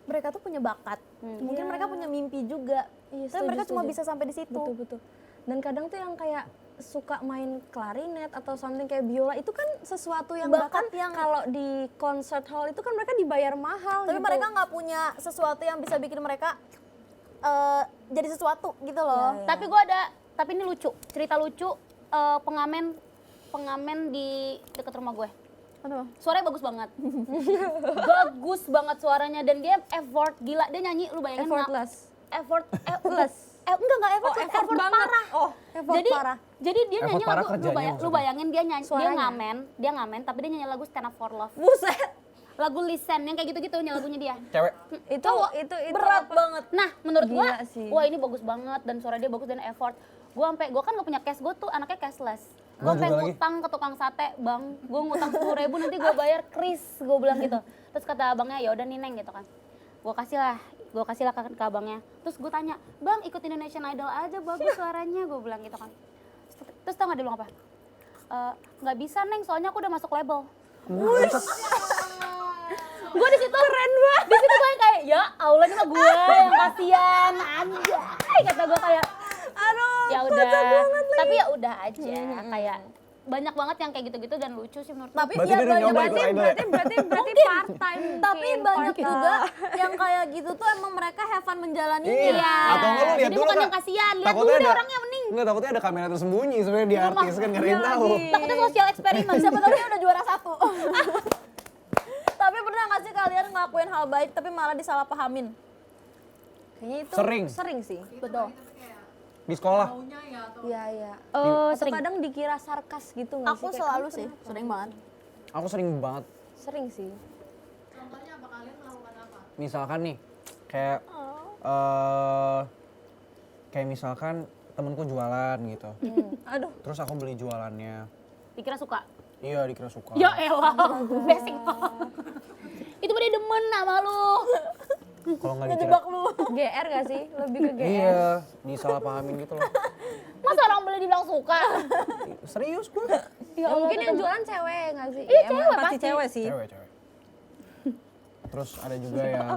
mereka tuh punya bakat, mungkin mereka punya mimpi juga, Iya, tapi setuju, mereka cuma setuju. bisa sampai di situ. Betul-betul. Dan kadang tuh yang kayak suka main klarinet atau something kayak biola itu kan sesuatu yang Bakat bahkan yang- kalau di concert hall itu kan mereka dibayar mahal Tapi gitu. mereka nggak punya sesuatu yang bisa bikin mereka jadi sesuatu gitu loh. Iya. Tapi ini lucu, cerita lucu, pengamen di dekat rumah gue. Aduh. Suaranya bagus banget. Bagus banget suaranya dan dia effort gila, dia nyanyi lu bayangin nggak? Effortless. Less. Enggak effort, effort banget. parah. Oh, effort jadi, parah. Jadi dia Effort nyanyi parah lagu, kerjanya lu maksudnya. bayangin dia nyanyi, Suaranya. dia ngamen, tapi dia nyanyi lagu Stand Up For Love. Buset. Lagu Listen yang kayak gitu-gitu lagunya dia. Cewek. Itu Berat banget. Nah, menurut gua, Gila sih. wah ini bagus banget dan suara dia bagus dan effort. Gua kan gak punya cash, gua tuh anaknya cashless. Gua Gua sampai juga lagi. ngutang ke tukang sate, "Bang, gua ngutang 10.000 nanti gua bayar kris," gua bilang gitu. Terus kata abangnya, "Ya udah nih Neng," gitu kan. Gua kasih lah ke abangnya. Terus gua tanya, "Bang, ikut Indonesian Idol aja, bagus suaranya," gua bilang gitu kan. Terus tau gak dia bilang apa? Nggak bisa Neng, soalnya aku udah masuk label. Gue di situ keren banget. Di situ gue yang kayak ya Allah ini mah gue yang kasihan anjay, kata gue kayak aduh, ya udah. Tapi ya udah aja kayak banyak banget yang kayak gitu-gitu dan lucu sih menurut gue. Tapi Berarti ya dia udah banyak nyoba banget. ikut idol ya? berarti part time. Tapi banyak juga yang kayak gitu tuh emang mereka have fun menjalaninya. Iya. Atau enggak lu lihat Jadi dulu bukan Kak. yang kasihan, lihat Takutnya dulu deh ada- orangnya mending. Enggak, takutnya ada kamera tersembunyi sebenarnya di artis kan nggak ada yang tahu. Takutnya sosial eksperimen. Siapa tahu dia udah juara 1. Tapi pernah nggak sih kalian ngelakuin hal baik tapi malah disalahpahamin? Kayaknya itu Sering. sih. Betul. Di sekolah. Iya, iya. Oh, Atau sering. kadang dikira sarkas gitu nggak Aku sih? Kayak, selalu "Kamu sih, kenapa?" sering banget. Aku sering banget. Sering sih. Misalkan nih, kayak kayak misalkan temenku jualan gitu. Aduh. Terus aku beli jualannya. Dikira suka. Iya, dikira suka. Ya elah, basic banget. Itu dia demen sama lu. Kalau nggak dikira. Ngejebak lu. GR gak sih? Lebih ke GR. Iya, disalahpahamin gitu loh. Masa orang beli dibilang suka? Serius gue. Ya, mungkin yang jualan cewek gak sih? Iya, Ya, emang cewek pasti pasti. cewek sih. Cewek. Terus ada juga yang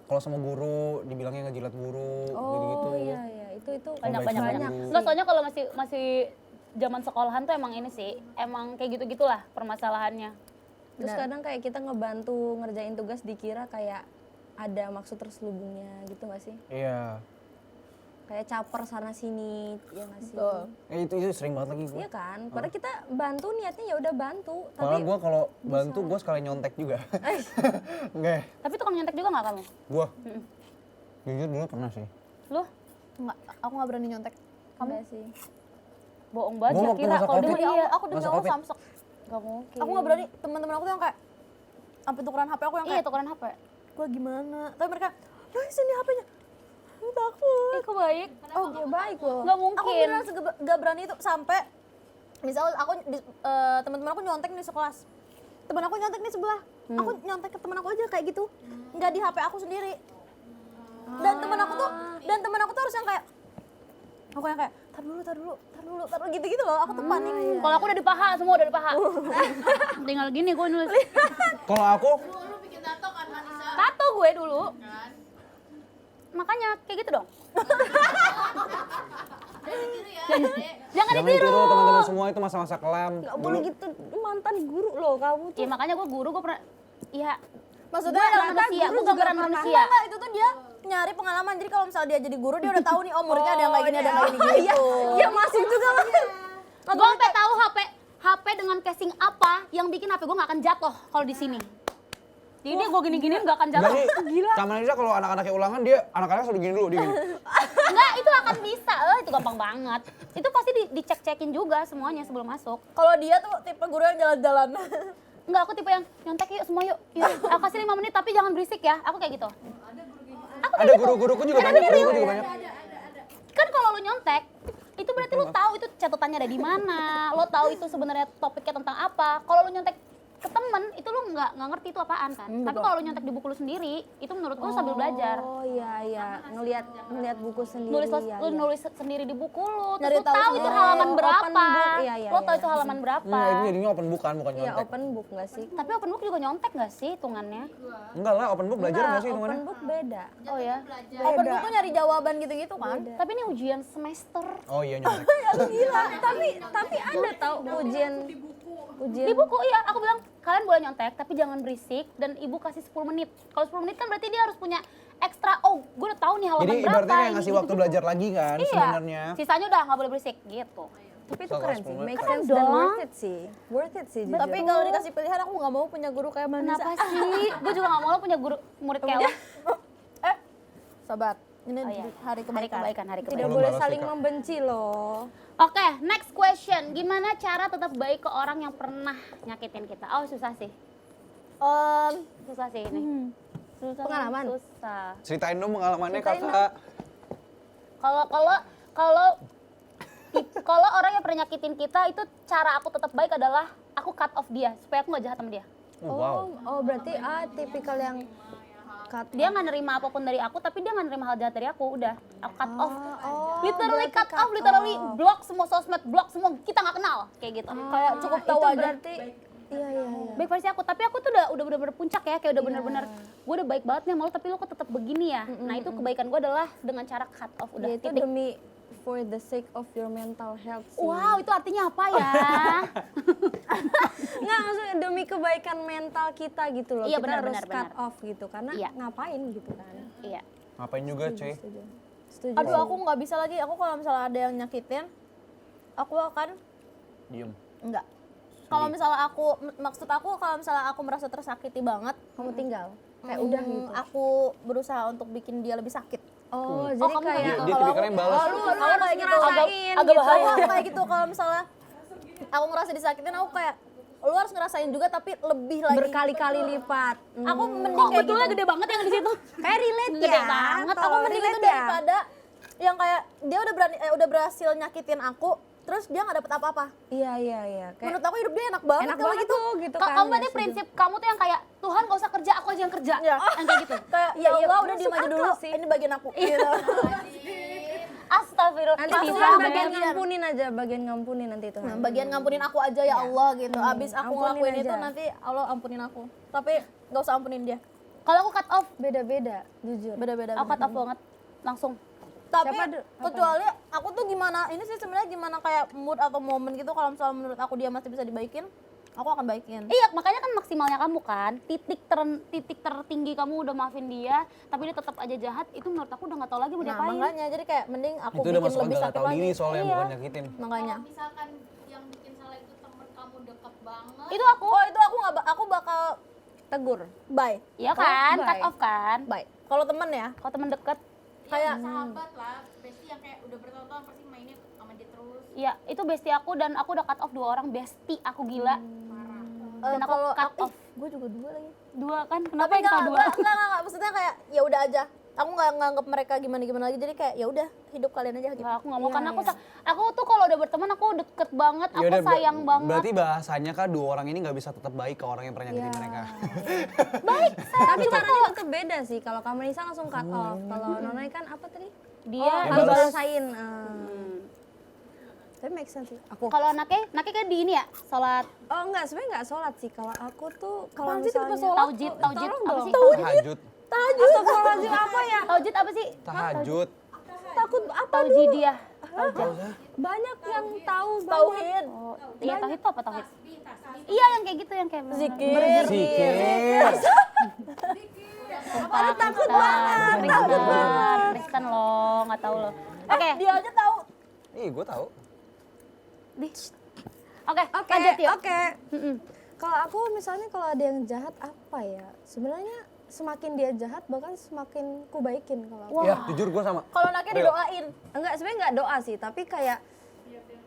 kalau sama guru dibilangnya ngejilat guru gitu-gitu. Oh iya, iya. Itu Banyak. banyak. Nggak, soalnya kalau masih zaman sekolahan tuh emang ini sih, emang kayak gitu-gitulah permasalahannya. Terus kadang kayak kita ngebantu ngerjain tugas dikira kayak ada maksud terselubungnya gitu gak sih? Iya. Kayak caper sana sini, ya gak sih? Itu sering banget lagi gue. Iya kan? Padahal kita bantu niatnya ya udah bantu, Malah tapi gue kalau bantu gue sekalian nyontek juga. Enggak, Tapi tukang nyontek juga nggak kamu? gue jujur dulu pernah sih. Lu Enggak, aku nggak berani nyontek. enggak sih. bohong banget Gua ya waktu kira masa kalau Covid. dia Demi iya. Allah, aku demi Masa Allah Covid. samsek. Gak mungkin. Aku nggak berani. Teman-teman aku tuh yang kayak sampai tukeran HP aku yang Iya kayak, tukeran HP. gua gimana? Tapi mereka, sini HP-nya. Aku takut. Ih kok baik. Oh, dia baik loh. Gak Aku mungkin. beneran gak berani itu sampai misal aku teman-teman aku nyontek di sekelas. Teman aku nyontek di sebelah. Aku nyontek ke teman aku aja kayak gitu. Nggak di HP aku sendiri. Dan teman aku tuh harus yang kayak aku yang kayak tar dulu gitu loh. Aku tuh panik. Kalau aku udah di paha, semua udah di paha. Tinggal gini gue nulis. Kalau aku Lu bikin tato kan tato gue dulu. Makanya kayak gitu dong. Jangan Jangan ditiru. tiru teman-teman semua, itu masa-masa kelam. Nggak boleh gitu, mantan guru loh kamu tuh. Iya makanya gue guru, gue pernah. Iya. Maksudnya Gue ternyata manusia, guru gue juga gambaran pernah. manusia. Enggak, itu tuh dia nyari pengalaman. Jadi kalau misalnya dia jadi guru, dia udah tahu nih, oh muridnya ada yang kayak gini, ada yang kayak gini gitu. Iya masuk juga lah. Gue sampai tahu HP dengan casing apa yang bikin HP gue nggak akan jatuh kalau di sini. Jadi gue gini-giniin nggak akan jatuh. Jadi Kak Manisa kalau anak-anaknya ulangan dia anak-anaknya selalu gini dulu, dia gini. Enggak, itu akan bisa. Itu gampang banget. Itu pasti dicek-cekin juga semuanya sebelum masuk. Kalau dia tuh tipe guru yang jalan-jalan. Enggak, aku tipe yang nyontek yuk semua yuk. Yuk, aku kasih 5 menit tapi jangan berisik ya. Aku kayak gitu. Ada guru-guruku juga banyak, guruku juga banyak. Kan kalau lu nyontek, itu berarti lu tahu itu catatannya ada di mana. Lo tahu itu sebenarnya topiknya tentang apa. Kalau lu nyontek ke temen, itu lu nggak ngerti itu apaan kan. Tapi kalau lu nyontek di buku lu sendiri, itu menurut gue sambil belajar. Oh iya, ngelihat buku sendiri. Lu nulis sendiri di buku lu, Nyari terus lu tahu tahu itu sendiri. halaman Open berapa. book, iya, Lo tahu iya. itu halaman berapa. Nah, itu jadinya open book kan, bukan Iya nyontek. open book nggak sih? Tapi open book juga nyontek nggak sih hitungannya? Enggak lah, open book belajar enggak sih Open hitungannya? book beda. Oh ya. Open book tuh nyari jawaban gitu-gitu kan. Tapi ini ujian semester. Oh iya nyontek. Tapi ada tahu ujian Di buku iya, aku bilang kalian boleh nyontek tapi jangan berisik dan ibu kasih 10 menit. Kalau 10 menit kan berarti dia harus punya ekstra, oh gue udah tahu nih halaman Jadi berapa. ibaratnya kayak ini, ngasih gitu, waktu gitu. belajar lagi kan Iya. sebenarnya. Sisanya udah nggak boleh berisik gitu. Tapi itu So, keren kelas sih, sepuluh make keren sense dan dong. worth it sih. Worth it sih jujur. Tapi kalau dikasih pilihan aku nggak mau punya guru kayak Manisa. Kenapa sih? Gue juga nggak mau lo punya guru murid kayak lo. Sobat, ini Oh, iya. hari kebaikan. Hari tidak kebaikan. Belum boleh balas saling sih, Kak. membenci loh. Oke, next question. Gimana cara tetap baik ke orang yang pernah nyakitin kita? Oh susah sih, susah sih ini. Susah. Pengalaman? Susah. Ceritain dong pengalamannya Ceritain kakak. Kalau orang yang pernah nyakitin kita itu cara aku tetap baik adalah aku cut off dia supaya aku nggak jahat sama dia. Wow. Oh berarti tipikal yang cut. Dia nggak nerima apapun dari aku, tapi dia nggak nerima hal jahat dari aku. Udah, aku cut off. Literally berarti cut off, literally block semua sosmed, block semua, kita nggak kenal kayak gitu. Kayak cukup tahu itu aja. berarti iya. Baik versi aku, tapi aku tuh udah bener-bener puncak ya, kayak udah bener-bener gue udah baik banget nih sama lo, tapi lo kok tetap begini ya. Nah itu kebaikan gue adalah dengan cara cut off, udah Ya, itu titik. demi for the sake of your mental health sih. Wow, itu artinya apa ya? Nggak, maksudnya demi kebaikan mental kita gitu loh. Iya, Kita benar, harus benar, cut benar. off gitu karena Iya. ngapain gitu kan. Iya. Ngapain juga cuy? Setuju. Aduh, aku nggak bisa lagi. Aku kalau misalnya ada yang nyakitin, aku akan Diem. enggak. Kalau misalnya maksud aku kalau misalnya aku merasa tersakiti banget, Kamu tinggal kayak udah gitu. aku berusaha untuk bikin dia lebih sakit. Oh, jadi kamu kayak Dia kalau tipikalnya yang balas. lu harus kayak gitu. ngerasain Agak gitu. bahaya. Aku kayak gitu kalau misalnya aku ngerasa disakitin, aku kayak lu harus ngerasain juga tapi lebih lagi. Berkali-kali lipat. Aku mending Kok kayak betulnya gitu. gede banget yang di situ? Kayak relate Gede ya. banget. Aku mending itu relate ya. daripada yang kayak dia udah berhasil nyakitin aku, terus dia nggak dapet apa-apa. Iya. Kayak Menurut aku hidup dia enak banget enak kalau banget gitu. tuh gitu Kamu kan. berarti ya, prinsip kamu tuh yang kayak Tuhan gak usah kerja, aku aja yang kerja. Iya. Yang kayak gitu. Kayak Iya, ya iya, Allah udah masuk diem aja akal dulu, sih. ini bagian aku. Gitu. Astagfirullah. Nanti Pasti Tuhan sama bagian ya. ngampunin aja, bagian ngampunin nanti Tuhan. Nah, bagian ngampunin aku aja ya Allah gitu. Abis aku ampunin ngelakuin aja. itu nanti Allah ampunin aku. Tapi gak usah ampunin dia. Kalau aku cut off, Beda-beda, jujur. Beda-beda. aku cut off banget. Langsung. Tapi Siapa apa? kecuali aku tuh gimana, ini sih sebenarnya gimana kayak mood atau momen gitu, kalau misalnya menurut aku dia masih bisa dibaikin, aku akan baikin. Iya, makanya kan maksimalnya kamu kan, titik tertinggi kamu udah maafin dia, tapi dia tetap aja jahat, itu menurut aku udah gak tahu lagi mau Nah diapain. makanya jadi kayak mending aku Itu udah bikin masuk lebih agak sakit tahu lagi. diri soalnya Iya. bukan nyakitin. Makanya. Kalau misalkan yang bikin salah itu temen kamu deket banget, Itu aku, Oh itu aku bakal Tegur. bye. iya kan, bye. cut off kan. Bye. Kalau temen ya, Kalau temen deket, kayak sahabat lah, bestie yang kayak udah bertahun-tahun pasti mainnya sama dia terus. iya itu bestie aku dan aku udah cut off 2 orang, bestie aku gila. Dan aku kalau cut off. gue juga 2 lagi. 2 kan, kenapa Tapi yang kita 2? enggak, maksudnya kayak ya udah aja. Aku nggak nganggep mereka gimana lagi, jadi kayak ya udah hidup kalian aja gitu. Enggak, aku nggak mau karena aku tuh kalau udah berteman aku deket banget, aku Yaudah, sayang banget. Berarti bahasanya kak 2 orang ini nggak bisa tetap baik ke orang yang pernah nyakitin mereka. Tapi caranya tetap beda sih. Kalau kamu Nisa langsung cut off. Kalau Nonai kan apa tadi? Dia Harus balas. balasain. Tapi make sense sih. Aku. kalau anaknya kan di ini ya, sholat Oh enggak, sebenarnya enggak sholat sih. Kalau aku tuh kalau Apaan sih tipe misalnya sholat? taujid, tolong apa dong. sih? Tahajud. Astagfirullahaladzim, apa ya? Taujid apa sih? Tahajud. Takut apa? Taujidiyah. Banyak yang tahu banyak. Tauhid. Oh, iya tauhid itu apa tauhid? Iya yang kayak gitu yang kayak Zikir. Zikir. Sumpah, takut banget. Kristen lo, nggak tahu lo. Oke, Dia aja tahu. Ih, gue tahu. oke, Oke, lanjut yuk. oke. Kalau aku misalnya kalau ada yang jahat apa ya? Sebenarnya semakin dia jahat bahkan semakin ku baikin kalau aku. Ya, jujur gue sama. Kalau anaknya Real. didoain. Enggak, sebenarnya enggak doa sih, tapi kayak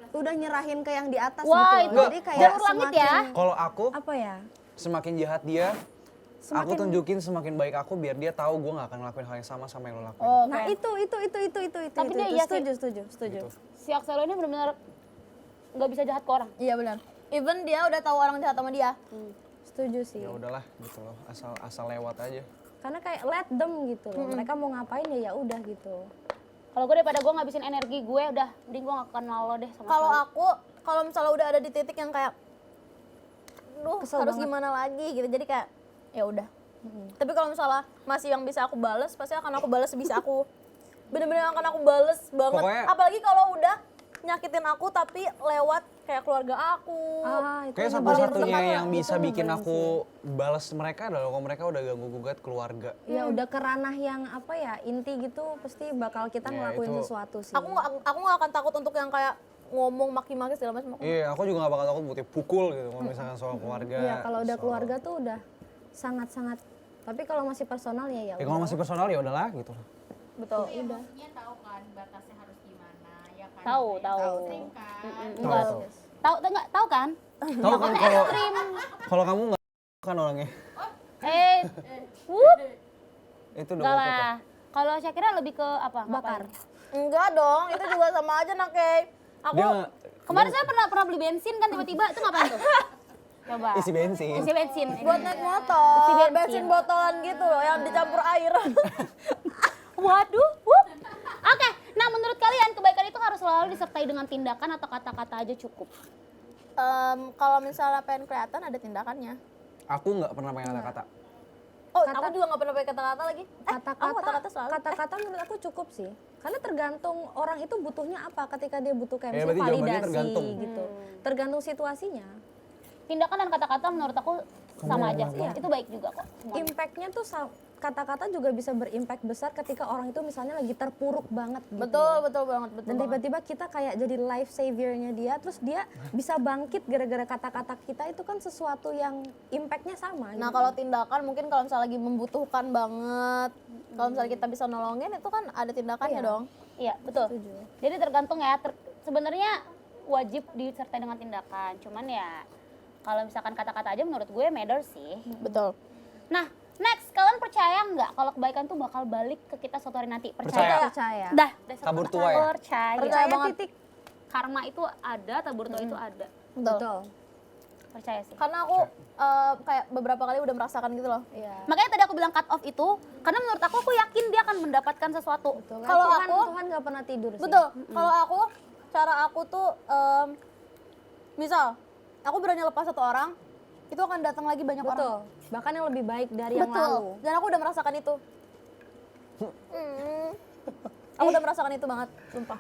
udah nyerahin ke yang di atas Wah, gitu. itu Jadi kayak jalur langit ya. Kalau aku apa ya? semakin jahat dia, aku Semakin- tunjukin semakin baik aku biar dia tahu gue nggak akan ngelakuin hal yang sama yang lo lakuin. Oh, Nah, itu. Tapi itu, dia iya sih. setuju. Gitu. Si Axelo ini benar-benar nggak bisa jahat ke orang. Iya benar. Even dia udah tahu orang jahat sama dia. Setuju sih. Ya udahlah gitu loh, asal lewat aja. Karena kayak let them gitu loh. Mereka mau ngapain ya udah gitu. Kalau gue daripada gue ngabisin energi gue, udah mending gue gak kenal lo deh sama Kalau sekali. aku, kalau misalnya udah ada di titik yang kayak, duh Kesel harus banget. gimana lagi gitu. Jadi kayak, ya udah. Tapi kalau misalnya masih yang bisa aku bales, pasti akan aku bales sebisa aku. Bener-bener akan aku bales banget. Pokoknya- Apalagi kalau udah nyakitin aku tapi lewat kayak keluarga aku. Itu Kayak nyebelin satu-satunya banget. yang bisa Itu bikin nyebelin aku balas mereka adalah kalau mereka udah ganggu gugat keluarga. Ya udah ke ranah yang apa ya, inti gitu pasti bakal kita Ya, ngelakuin itu- sesuatu sih. Aku nggak akan takut untuk yang kayak ngomong maki-maki segala macam. Iya, aku juga gak bakal takut buat pukul gitu kalau misalkan soal keluarga. Iya, kalau udah soal- keluarga tuh udah sangat-sangat. Tapi kalau masih personal ya Ya kalau masih personal ya udahlah gitu. Betul. udah. Pastinya tahu kan batasnya harus gimana, ya kan? Tahu. Sering kan? Enggak. Tahu. Tahu tahu kan? Tahu kan kalau kamu nggak kan orangnya Wup, itu udah enggak apa? lah. Kalau Syakira lebih ke apa? Bakar. Enggak dong, itu juga sama aja nak kayak. Aku Dia nggak- Kemarin saya pernah beli bensin kan tiba-tiba itu ngapain tuh? Coba. isi bensin. Isi bensin. buat naik motor, Isi bensin. bensin botolan gitu loh yang dicampur air. Waduh. Wup. Oke, nah menurut kalian kebaikan itu harus selalu disertai dengan tindakan atau kata-kata aja cukup? Kalau misalnya pengen kelihatan ada tindakannya. Aku nggak pernah pakai kata-kata. Oh, aku juga nggak pernah pakai kata-kata lagi. Aku kata-kata selalu. Kata-kata menurut aku cukup sih. Karena tergantung orang itu butuhnya apa ketika dia butuh kayak Ya, misalnya berarti jawabannya validasi tergantung. gitu. Tergantung situasinya. Tindakan dan kata-kata menurut aku sama aja. Iya. Itu baik juga kok. semuanya. Impactnya tuh kata-kata juga bisa berimpact besar ketika orang itu misalnya lagi terpuruk banget gitu. Betul banget, betul Dan banget. tiba-tiba kita kayak jadi life savior-nya dia, terus dia bisa bangkit gara-gara kata-kata kita itu kan sesuatu yang impactnya sama. Nah, gitu. kalau tindakan mungkin kalau misalnya lagi membutuhkan banget, kalau misalnya kita bisa nolongin itu kan ada tindakannya Iya. dong. Iya, betul. Setuju. Jadi tergantung ya, sebenarnya wajib disertai dengan tindakan. Cuman ya kalau misalkan kata-kata aja menurut gue matter sih. Betul. Nah, next, kalian percaya nggak kalau kebaikan tuh bakal balik ke kita suatu hari nanti? Percaya. Percaya. Dah, dasar Tabur kata tua ya? Percaya. Percaya banget. titik. Karma itu ada, tabur tua itu ada. Betul. Percaya sih. Karena aku kayak beberapa kali udah merasakan gitu loh. Iya. Makanya tadi aku bilang cut off itu, karena menurut aku yakin dia akan mendapatkan sesuatu. Betul. Kalau Tuhan nggak pernah tidur sih. Betul. Kalau aku, cara aku tuh, misal, aku berani lepas satu orang, itu akan datang lagi banyak orang. Betul. Bahkan yang lebih baik dari yang Betul. lalu. Dan aku udah merasakan itu. Aku udah merasakan itu banget, sumpah.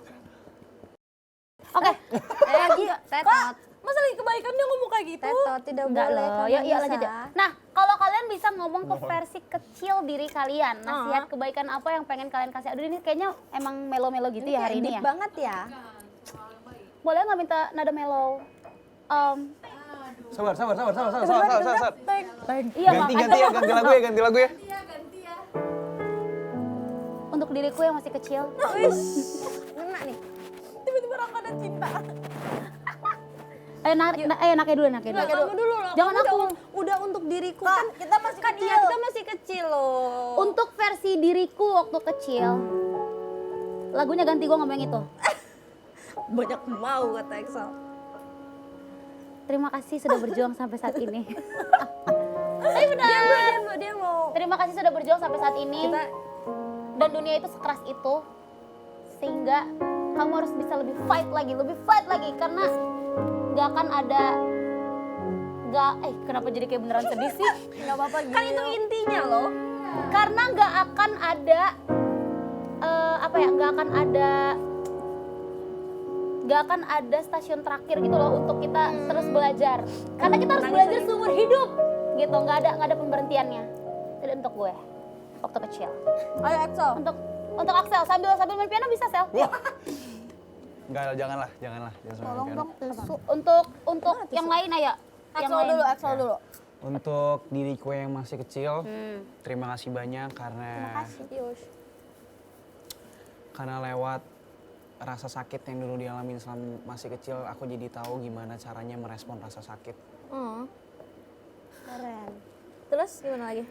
Oke, Tetot. Masa lagi kebaikan dia ngomong kayak gitu? Tetot tidak enggak boleh. loh. kamu Yuk, bisa. lanjut ya. Nah, kalau kalian bisa ngomong ke versi kecil diri kalian, nasihat kebaikan apa yang pengen kalian kasih? Aduh, ini kayaknya emang melo-melo gitu ya hari Kayak ini deep ya. banget ya. Boleh nggak minta nada melo? Sabar. Iya, Ganti makanya ya, ganti lagu ya. untuk diriku yang masih kecil. Ngena nih. Tiba-tiba rangkana cinta. Ayo naknya dulu. Kamu dulu loh. Jangan kamu aku. Udah untuk diriku Kak, kan. kita masih Kan kecil. iya kita masih kecil loh. Untuk versi diriku waktu kecil, lagunya ganti, gue ngomong yang itu. Banyak mau kata Excel. Terima kasih sudah berjuang sampai saat ini. Dia mau. Terima kasih sudah berjuang sampai saat ini. Kita Dan dunia itu sekeras itu, sehingga kamu harus bisa lebih fight lagi karena nggak akan ada kenapa jadi kayak beneran sedih sih? Nggak apa-apa gitu. kan itu intinya loh. Karena nggak akan ada nggak akan ada stasiun terakhir gitu loh untuk kita terus belajar. Karena kita harus belajar seumur hidup gitu, nggak ada pemberhentiannya. Itu untuk gue waktu kecil. Ayo Axel. Untuk Axel sambil main piano bisa Sel? Wah. Enggak, janganlah. Jangan Tolong piano. dong tisu. Untuk yang lain ayo. Axel dulu. Untuk diriku yang masih kecil, terima kasih banyak karena lewat rasa sakit yang dulu dialami selama masih kecil, aku jadi tahu gimana caranya merespon rasa sakit. Keren. Terus gimana lagi?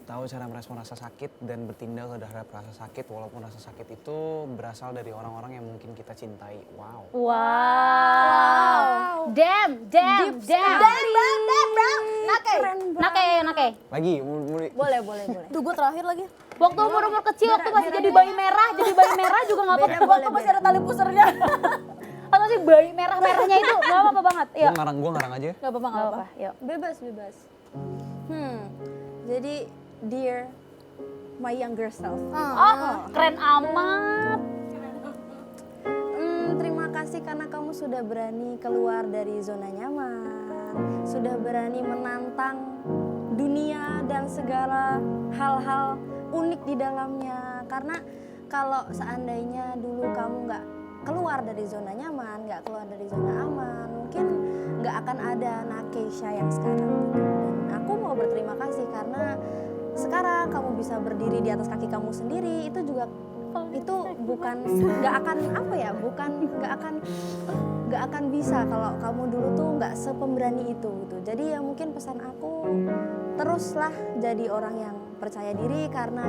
Tahu cara merespon rasa sakit dan bertindak terhadap rasa sakit walaupun rasa sakit itu berasal dari orang-orang yang mungkin kita cintai. Wow. Wow. Damn. Nake. Lagi, Boleh. Duh, gue terakhir lagi. Waktu umur kecil waktu masih jadi bayi merah juga nggak apa-apa. Waktu masih ada tali pusarnya. Atau sih bayi merahnya itu nggak apa-apa banget. Iya. Gue ngarang aja. Gak apa-apa. Yuk. Bebas. Jadi dear my younger self. Oh, keren amat. Terima kasih karena kamu sudah berani keluar dari zona nyaman, sudah berani menantang dunia dan segala hal-hal unik di dalamnya. Karena kalau seandainya dulu kamu nggak keluar dari zona nyaman, nggak keluar dari zona aman, mungkin nggak akan ada Nakeisha yang sekarang. Dan aku mau berterima kasih karena sekarang kamu bisa berdiri di atas kaki kamu sendiri. Itu juga bukan nggak akan bisa kalau kamu dulu tuh nggak sepemberani itu gitu. Jadi ya mungkin pesan aku, teruslah jadi orang yang percaya diri, karena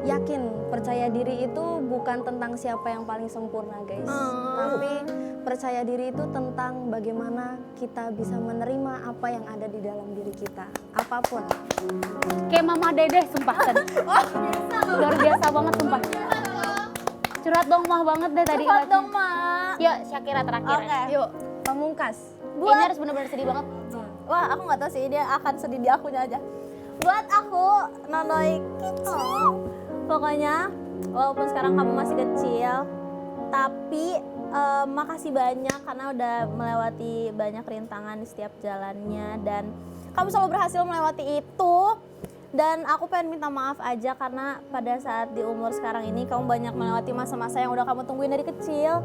yakin percaya diri itu bukan tentang siapa yang paling sempurna guys, tapi percaya diri itu tentang bagaimana kita bisa menerima apa yang ada di dalam diri kita, apapun. Kayak Mama Dede sumpah tadi. Luar biasa banget sumpah. Curhat dong mah banget deh tadi. Curhat dong, Mak. Yuk Syakira terakhir. Oke. Yuk, pamungkas. Ini harus bener-bener sedih banget. Wah, aku nggak tahu sih, dia akan sedih di akunya aja. Buat aku, Nonoi kecil. Pokoknya, walaupun sekarang kamu masih kecil, tapi makasih banyak karena udah melewati banyak rintangan di setiap jalannya dan kamu selalu berhasil melewati itu. Dan aku pengen minta maaf aja karena pada saat di umur sekarang ini kamu banyak melewati masa-masa yang udah kamu tungguin dari kecil.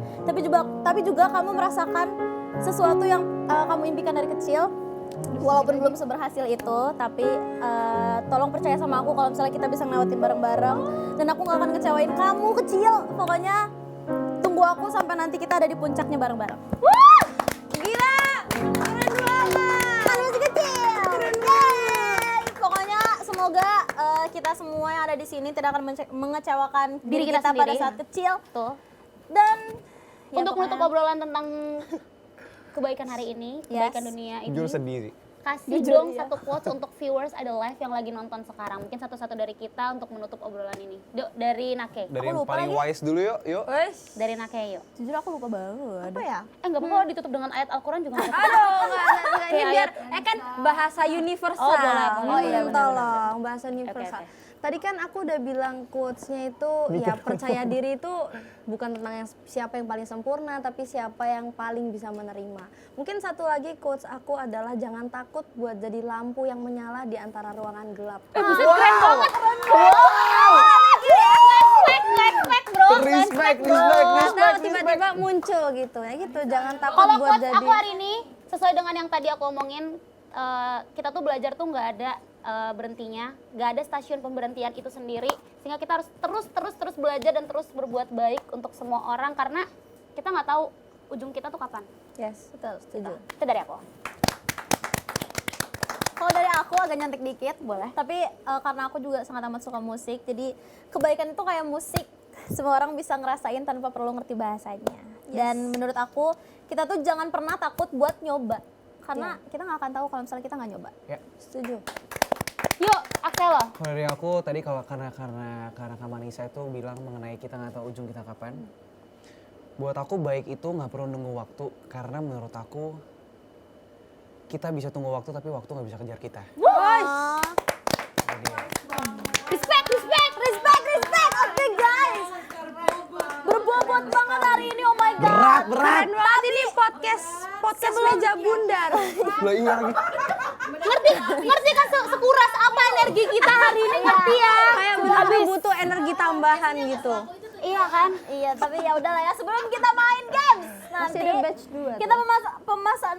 Tapi juga kamu merasakan sesuatu yang kamu impikan dari kecil. Walaupun belum seberhasil itu, tapi tolong percaya sama aku kalau misalnya kita bisa ngelewatin bareng-bareng. Dan aku gak akan ngecewain kamu kecil. Pokoknya tunggu aku sampai nanti kita ada di puncaknya bareng-bareng. Wah! Gila! Keren banget! Kan masih kecil! Yeay! Pokoknya semoga kita semua yang ada di sini tidak akan mengecewakan diri kita pada sendiri. saat kecil. Tuh. Dan ya Untuk pokoknya- menutup obrolan tentang kebaikan hari ini, kebaikan dunia ini. Jujur sendiri. Kasih dong satu quotes untuk viewers ada live yang lagi nonton sekarang. Mungkin satu-satu dari kita untuk menutup obrolan ini. Dari Nake. Dari Aku yang lupa paling lagi. wise dulu yuk. Dari Nake yuk. Jujur aku lupa banget. Apa ya? Enggak apa-apa ditutup dengan ayat Al-Quran juga nggak apa-apa. Aduh, enggak, ini Kayak biar kan bahasa universal. Oh, boleh. Oh, iya, benar-benar. Tolong, bahasa universal. oke. Tadi kan aku udah bilang quotes-nya itu ya percaya diri itu bukan tentang siapa yang paling sempurna, tapi siapa yang paling bisa menerima. Mungkin satu lagi quotes aku adalah jangan takut buat jadi lampu yang menyala di antara ruangan gelap. Buset, keren banget. Wow. Respect bro. Respect. Nah, tiba-tiba muncul gitu ya gitu. Jangan takut Kalau buat quotes jadi aku hari ini sesuai dengan yang tadi aku omongin, kita tuh belajar tuh nggak ada berhentinya, nggak ada stasiun pemberhentian itu sendiri, sehingga kita harus terus belajar dan terus berbuat baik untuk semua orang karena kita nggak tahu ujung kita tuh kapan. Yes, betul, setuju. Itu dari aku. Kalau dari aku agak nyantik dikit, boleh. Tapi karena aku juga sangat amat suka musik, jadi kebaikan itu kayak musik. Semua orang bisa ngerasain tanpa perlu ngerti bahasanya. Dan menurut aku, kita tuh jangan pernah takut buat nyoba. Karena kita nggak akan tahu kalau misalnya kita nggak nyoba. Ya. Setuju. Yuk, Axel. Kalau dari aku tadi karena Kak Manisa itu bilang mengenai kita nggak tahu ujung kita kapan. Buat aku baik itu nggak perlu nunggu waktu karena menurut aku kita bisa tunggu waktu tapi waktu nggak bisa kejar kita. Respect. Oke guys. Berbobot banget hari ini, oh my god. Berat. Keren banget ini podcast meja bundar. Lah iya lagi. Ngerti kan sekuras apa energi kita hari ini, ngerti ya? Kayak benar-benar butuh energi tambahan gitu. Iya kan? Iya, tapi ya udahlah ya. Sebelum kita main games, nanti ada batch 2 kita pemanasan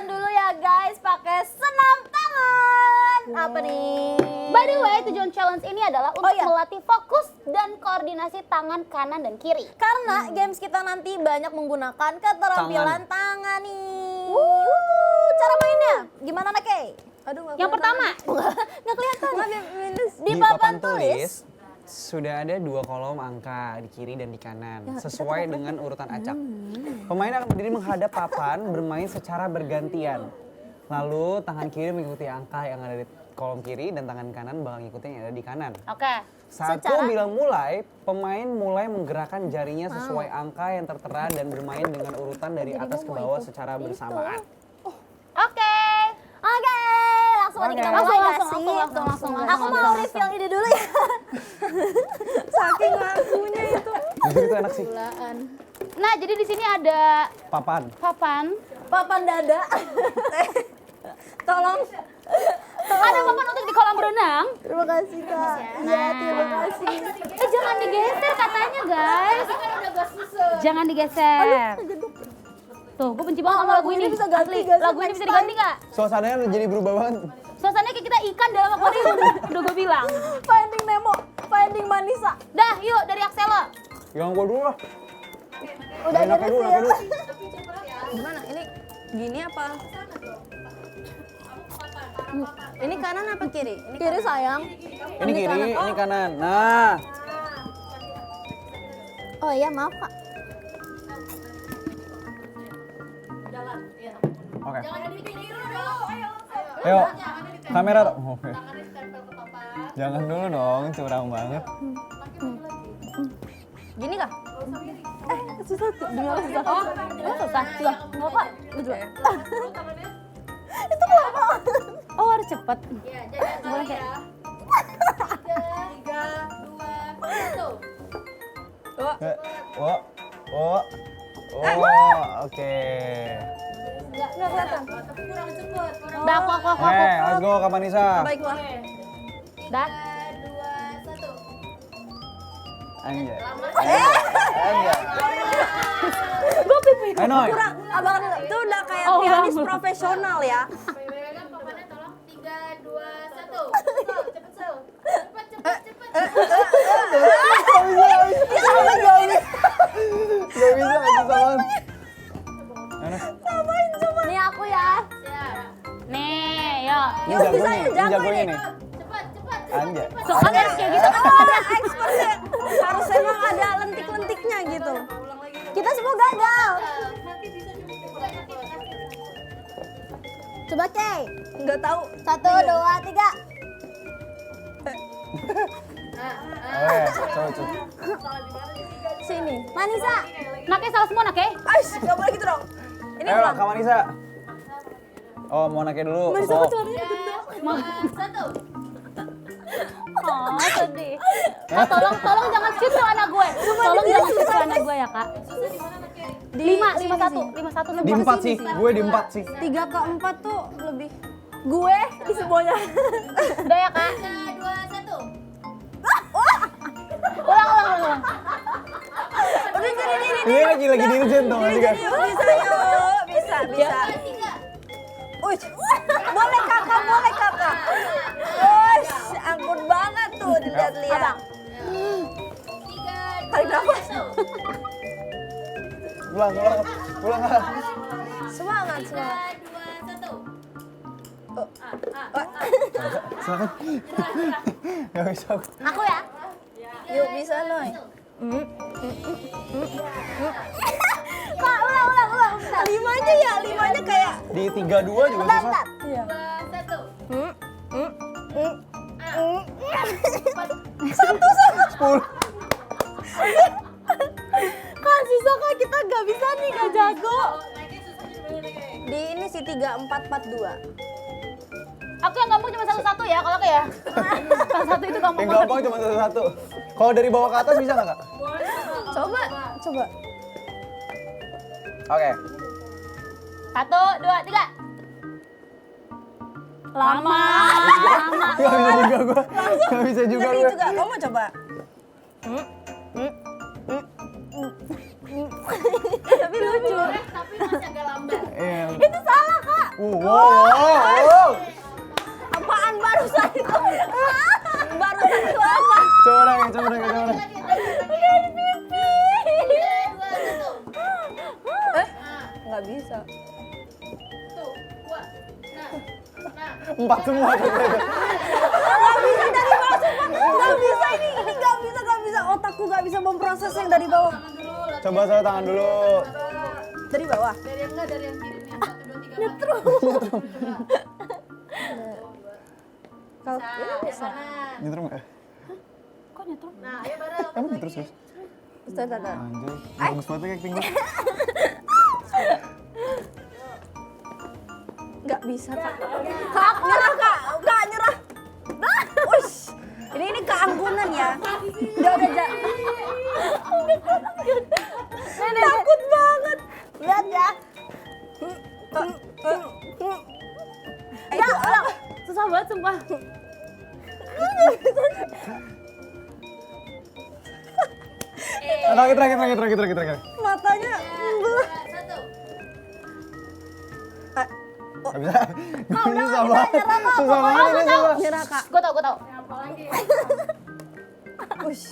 dulu ya guys, pakai senam tangan. Apa nih? By the way, tujuan challenge ini adalah untuk iya. melatih fokus dan koordinasi tangan kanan dan kiri. Karena games kita nanti banyak menggunakan keterampilan tangan nih. Cara mainnya gimana Nake? Aduh, Yang pertama, Nggak kelihatan. Di papan tulis sudah ada 2 kolom angka di kiri dan di kanan sesuai dengan urutan acak. Pemain akan berdiri menghadap papan bermain secara bergantian. Lalu tangan kiri mengikuti angka yang ada di kolom kiri dan tangan kanan bakal ngikutin yang ada di kanan. oke. Saat Secara- ku bilang mulai, pemain mulai menggerakkan jarinya sesuai angka yang tertera dan bermain dengan urutan dari atas ke bawah secara bersamaan. Oke. Oke, langsung aja kita Langsung, mulai nggak langsung, sih? langsung, langsung, Aku mau reveal ide dulu ya. Saking lakunya itu. Jujur itu enak sih. Nah, jadi di sini ada Papan. papan. Papan dada. Tolong. Ada papan untuk di kolam renang. Terima kasih kak. Iya, terima kasih. Jangan digeser katanya, guys. Jangan digeser. Tuh, gue benci banget sama lagu ini. bisa ganti Asli, nggak sih lagu ini next bisa diganti time? nggak? Suasananya jadi berubah banget. Suasananya kayak kita ikan dalam akuarium. Udah gue bilang. Finding Nemo, Finding Manisa. Dah, yuk dari Axelo. Yang gue dulu lah. Udah Enaknya dulu, beres enaknya ya. dulu. Gimana? Ini gini apa? Ini kanan apa kiri? Ini Kiri sayang. Ini kiri, ini kanan. Nah, Oh iya maaf kak. oke. Ayo, kamera. Oke. Jangan dulu dong, curang banget. gini kah? Susah tuh, dengar susah. Oh, susah. Nggak kak, berdua. Oh, harus cepet. Boleh ya. 3, 2, 1. Oke. Nggak kelihatan. Dah, aku. Oke, let's go Kak Manisa. Baiklah. Dah. 3, 2, 1. Anjay. Anjay. Enoy. Abang itu udah kayak Oh, pianis belum. profesional ya. Pegang papannya tolong. 3, 2, 1. Cepet, Sel. Cepet. Gak bisa banget. Enak. Nih aku ya. Nih, yuk. Ini jagonya, ini jago jagonya ini. nih. Cepet. Anjay. Tuh kan harus kayak gitu kan. Ada expertnya. Harus emang ada lentik-lentiknya gitu. Kita semua gagal. Coba Kay. Nggak tahu. 1, 2, 3. Oke, coba. Sini. Manisa. Naknya salah semua, Nak, ya? Ais, nggak boleh gitu dong. Ini Ayo ulang. Kak Manisa. Oh, mau nake dulu. Manisa Oh. kok celana gendong. 1. Oh, sedih. Kak, tolong jangan shoot tuh anak gue. Tolong jangan shoot tuh anak gue ya, Kak. 5-1. Di 4 sih, gue di 4 sih. 3 ke 4 tuh lebih. Gue di semuanya. Udah ya, Kak. 3, 2, 1. Ulang. Udah jadi. Ini lagi dirjen dong nanti kan. Bisa yuk. Bisa. 3. Uish. Boleh kakak. Uish, ampun banget tuh dilihat-lihat. 3, Tarik nafas. Pulang. Semangat. 3, 2, 1. Silakan. Gak bisa. Aku ya. Yuk bisa Noy. Kak, ulang. Bentar. Limanya kayak. Di 3-2 juga susah. Bentar. 2, 1. 10. Kak, susah kak, kita nggak bisa nih, nggak jago. Di ini sih 3, 4, 4, 2. Aku yang gampang cuma satu-satu ya, kalau kayak yang satu itu gampang Yang banget. gampang cuma satu-satu. Kalau dari bawah ke atas bisa nggak kak? Coba. Oke. 1, 2, 3. Lama. Gak bisa juga gue. Gak bisa juga Ngeri gue. juga. Kamu coba. Tapi lucu. Tapi masih agak lambat. Iya. Itu salah kak. Wow. Apaan barusan itu? Barusan itu apa? Coba lagi. Nggak bisa. Tuh, 2. Nah. 4 semua. Nggak bisa dari bawah, sumpah. Nggak bisa ini nggak bisa. Otakku nggak bisa memproses yang dari bawah. Coba saya tangan dulu. Dari bawah. Dari yang enggak, dari yang kiri nih. 1, 2, 3. Nyetrum. Kalau ini bisa. Nyetrum nggak? Kok nyetrum? Nah, ayo bareng. Kamu terus. Bentar. Anjir. Bagus banget acting gue. Nggak bisa kak. Kak nyerah kak. Nggak nyerah. Uish. Ini keanggunan ya. Udah. Takut banget. Lihat ya. Ya Allah. Susah banget sumpah. Terakhir. Matanya. 1. Gak bisa. Susah banget. Susah banget ini susah. Nyerah kak. Gue tau. Apalagi. Uish.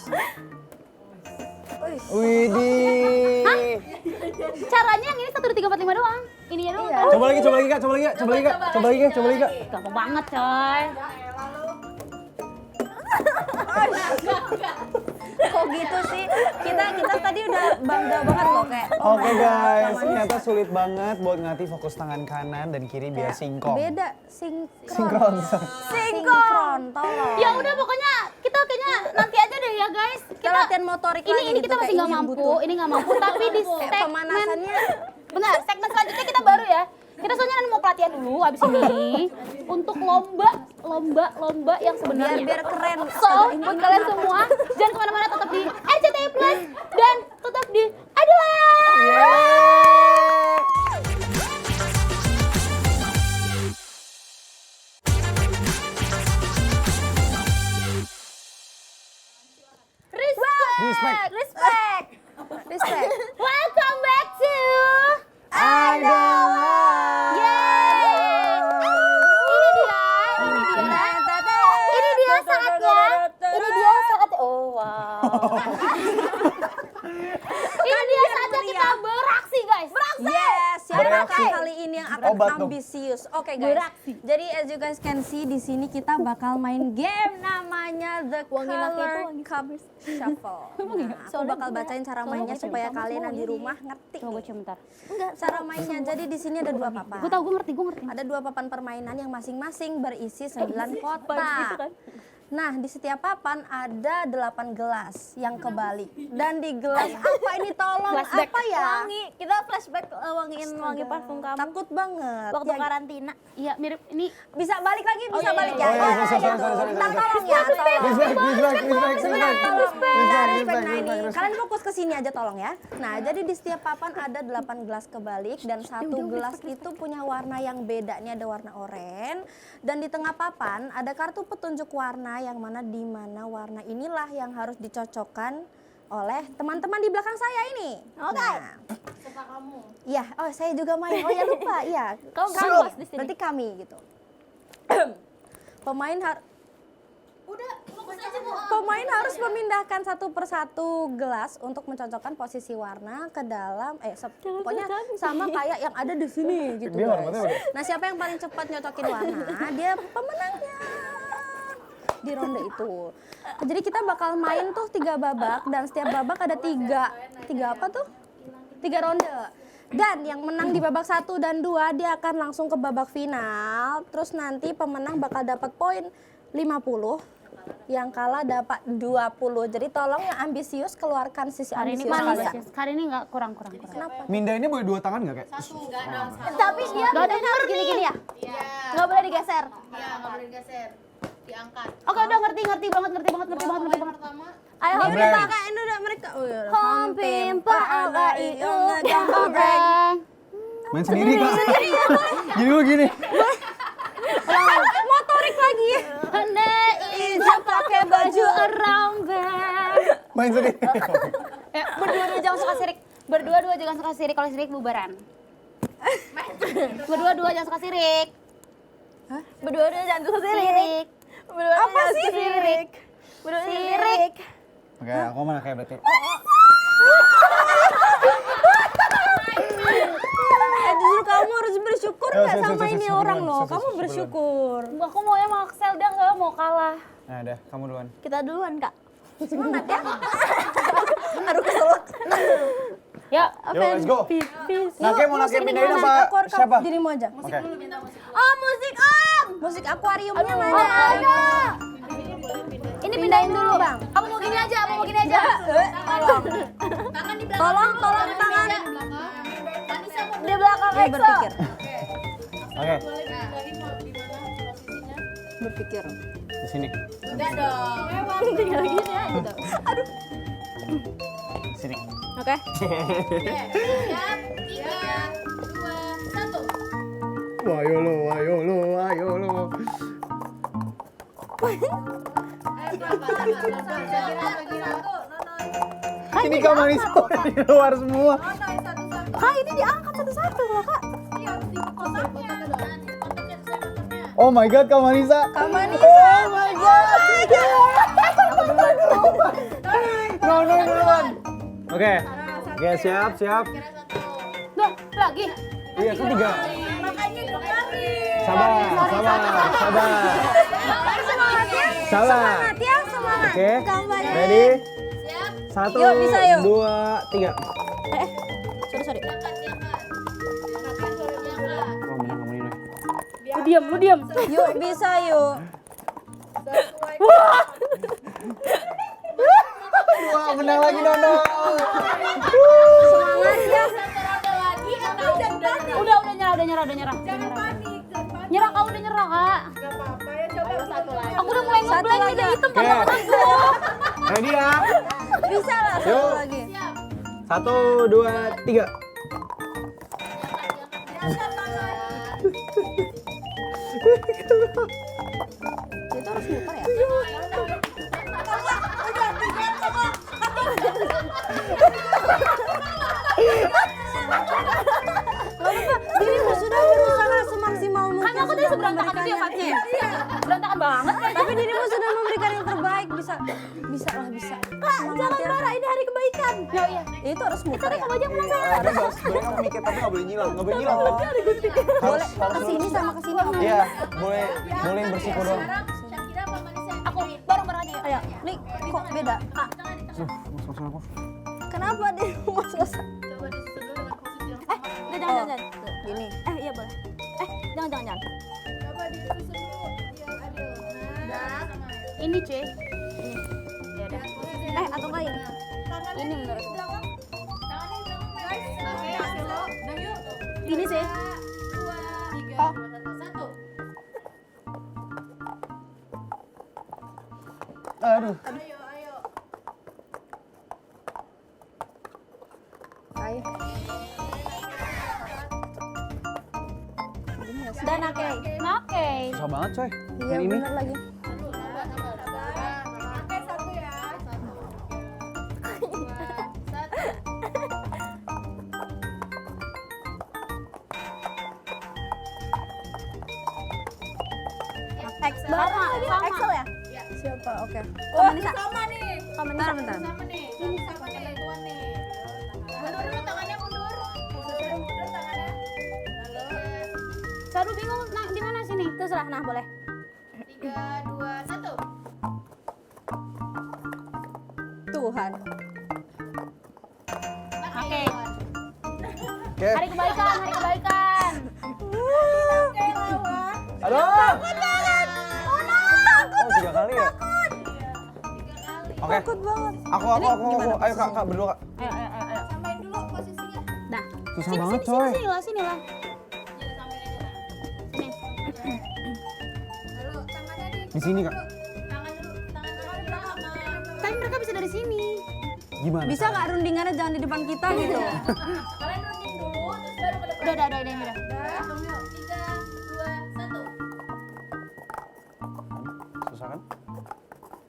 Widih. Caranya yang ini 1, 2, 3, 4, 5 doang. Ininya doang. Iya. Coba lagi kak. Coba lagi kak. Gampang banget coy. Kok gitu sih? Kita tadi udah bangga banget loh kayak. oh Oke my God, guys, manis. ternyata sulit banget buat ngelatih fokus tangan kanan dan kiri biar sinkron. Beda, Sinkron. sinkron, tolong. Ya udah pokoknya kita kayaknya nanti aja deh ya guys. Kita latihan motorik lagi Ini gitu, kita masih kayak nggak ini yang mampu, butuh. ini nggak mampu. Tapi di Kayak segmen pemanasannya. benar, segmen selanjutnya kita baru ya. Kita soalnya nanti mau pelatihan dulu abis ini untuk lomba yang sebenarnya. Biar keren. So, buat kalian semua, jangan kemana-mana, tetap di RCTI Plus dan tetap di Adela. Respect. Respect. Welcome back to Adalah. Yeay. Ini dia saatnya. Oh wow. Ini dia saatnya kita beraksi guys. Yes, siapa Beraksi. kali ini yang akan Obat dong. ambisius? Oke guys. Beraksi. Jadi as you guys can see di sini kita bakal main game namanya The Wangi laki itu Color wangi Cup Shuffle. Nah, aku bakal bacain cara mainnya supaya kalian yang di rumah ngerti. Coba gue cium bentar. Enggak, cara mainnya. Jadi di sini ada dua papan. Gue tau, gue ngerti. Ada dua papan permainan yang masing-masing berisi 9 kotak. Nah, di setiap papan ada 8 gelas yang kebalik. Dan di gelas apa ini tolong Flashback. apa ya? Wangi, kita flashback wangiin wangi parfum kamu. Takut banget. Waktu Ya, karantina. Iya mirip ini. bisa balik lagi, bisa balik ya. Oh, iya, Ya, sorry. Ntar tolong ya, tolong. Respect. Nah, ini. Kalian fokus ke sini aja tolong ya. Nah, jadi di setiap papan ada 8 gelas kebalik dan satu gelas itu punya warna yang beda. Ini ada warna oranye dan di tengah papan ada kartu petunjuk warna yang mana di mana warna inilah yang harus dicocokkan oleh teman-teman di belakang saya ini. Oke. Nah, Serta kamu. iya, oh saya juga main. Oh ya lupa, iya. Kamu Kami, host di sini. berarti kami gitu. Pemain harus memindahkan satu persatu gelas untuk mencocokkan posisi warna ke dalam pokoknya sama kayak yang ada di sini gitu Dia guys. hormatnya udah. Nah, siapa yang paling cepat nyocokin warna, dia pemenangnya di ronde itu. Jadi kita bakal main tuh 3 babak dan setiap babak ada 3 apa tuh? 3 ronde. Dan yang menang di babak 1 dan 2 dia akan langsung ke babak final. Terus nanti pemenang bakal dapat poin 50 Yang kalah dapat 20. Jadi tolong yang ambisius keluarkan sisi Hari ini ambisius kalian. manis. Hari ini nggak kurang. Mindahinnya boleh 2 tangan nggak kayak? Tapi dia harus gini-gini ya? Iya. Nggak boleh digeser. Iya, nggak boleh digeser. Diangkat. Oke, udah ngerti banget. Pertama. Ayo, Ini udah pakai, ini udah mereka. Oh, iya. Hom pimpa ala Main sendiri kak. Gini. Motorik lagi. Anda izin pakai baju around band. Main sendiri. Berdua-dua jangan suka sirik. Berdua-dua jangan suka sirik. Kalau sirik bubaran. Berdua-dua jangan suka sirik. Berdua-dua jangan suka sirik. Sirik. Apa sih sirik? Berdua-dua sirik. Oke, aku mana kayak berarti. Justru kamu harus bersyukur Ya, nggak siap, sama siap, ini siap, orang duluan, loh. siap, Kamu siap, bersyukur. Aku maunya sama Axel, dia nggak mau kalah. Nah, udah, kamu duluan. Kita duluan, Kak. Semangat ya. Aduh, keselak. Ya, Yo, let's go. Nake mau Nake pindahin apa Aku harus siapa? dirimu aja. Oke. Oh, musik Om. Musik akuariumnya Oh, mana? ada. ini pindahin dulu. Bang. Kamu mau gini aja, Tolong. Tangan di belakang. Tolong tangan. Di belakang Ini Exo. berpikir. Oke, Berpikir. di sini. Udah dong. Tinggal gini aja dong. Di sini. Oke. Siap. 3, 2, 1. Wayo lo. Ini Kak Marisa di luar semua. Kak, ini diangkat satu-satu loh, Kak. Oh my god, Kak Marisa. Kak Marisa. Oh my god. No, duluan. Oke, siap. Duh, lagi. Iya, ketiga. Makanya kemari. Sabar. Semangat ya, semangat. Oke, Kampanye. ready? Siap. 1, Yuk, bisa, yuk. 2, 3. Sorry. Diangkat. Oh, menang kamu ini. Lu diam. Yuk bisa yuk. Wah, menang lagi Nono. Semangat ya. Udah nyerah. Nyerah, kau udah nyerah, Kak. Aku udah mulai Satu ngeblank lagi. nih hitam Oke. pada aku. Ready ya? Bisa lah satu Yuk. lagi. 1, 2, 3. Itu harus muter ya? Dirimu sudah berusaha semaksimal mungkin. Kan aku tadi sudah seberantakan itu ya, memberikannya. Fatnya. Berantakan banget. Tapi dirimu sudah memberikan yang terbaik. Bisa lah. Kak, jangan marah, ini hari kebaikan. Ya, iya. Itu harus muter ya? Ada bos, boleh kamu mikir tapi nggak boleh nyilang. Nggak boleh nyilang. Boleh kesini sama kesini. Iya, boleh yang bersiko doang. Shakira apa Marisa? Aku bareng aja. Ayo, nih kok beda? Kak, Mas aku. kenapa dirimu mas-masan? Coba disusun dulu dengan posisi yang Jangan. Gini. Iya boleh. Jangan. Coba disusun dulu biar adil. Nah, Ini, cuy. Ya udah. Atau enggak ini? Ini menurut aku. tangannya di belakang guys. Oke, hasil lo. Nah, yuk. Ini sih. 2, 3, 2, 1. Aduh. Ayo. Ayo. Dan oke. Oke. Susah banget coy. Iya Yang ini. bener lagi. Oke, 1 ya. 1. 2, 1. Sama. Excel ya? Siapa? Oke. Kamanisa. Sama nih. Bentar. Sama nih. Sama nih, tuan nih. Mundur dulu tangannya, mundur. Mundur tangannya. Lalu Saru bingung di mana sini? Terserah, nah boleh. 3, 2, 1. Tuhan. Oke. Oke. Hari kebaikan. Aduh. Oh, 3 kali ya? Oke. Takut banget. Aku. Ayo kak berdua kak. Ayo. Samain dulu posisinya. Nah, Susah banget coy. sini lah. Jadi samain aja lah. Sini. Lalu tangannya Di sini kak. tangan dulu, tangan di belakang. Tapi mereka bisa dari sini. Gimana? Bisa nggak rundingannya jangan di depan kita gitu? Kalian runding dulu, terus baru ke depan. Udah. Udah, hitung yuk. 3, 2, 1. Susah kan?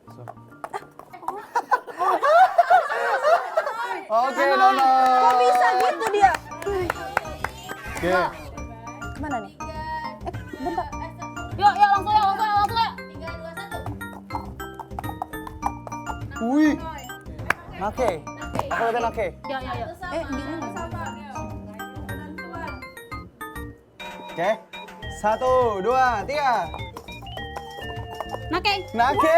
Susah. Oke, Nono. Kok bisa gitu dia? Oke. Kemana nih? Yuk, langsung ya. 3, 2, 1. Wih. Nake. Aku lihat Nake. Yuk. Gini nggak? Sabar. Bantuan. Oke. 1, 2, 3. Nake. Nake.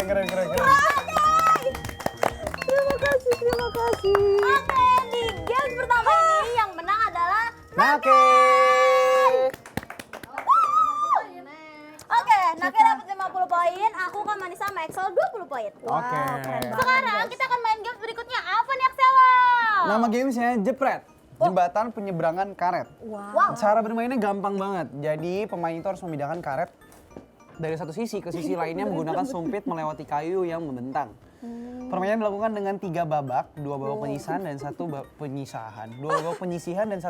Keren. Terima kasih. Oke, di game pertama ini yang menang adalah Nake. Oke, Nake dapat 50 poin, aku kan Manisa sama Excel 20 poin. Oke. Sekarang kita akan main game berikutnya. Apa nih, Axela? Nama gamesnya Jepret. Jembatan penyeberangan karet. Wow. Cara bermainnya gampang banget. Jadi pemain itu harus memindahkan karet dari satu sisi ke sisi lainnya menggunakan sumpit melewati kayu yang membentang. Permainan dilakukan dengan 3 babak, 2 babak penyisihan dan 1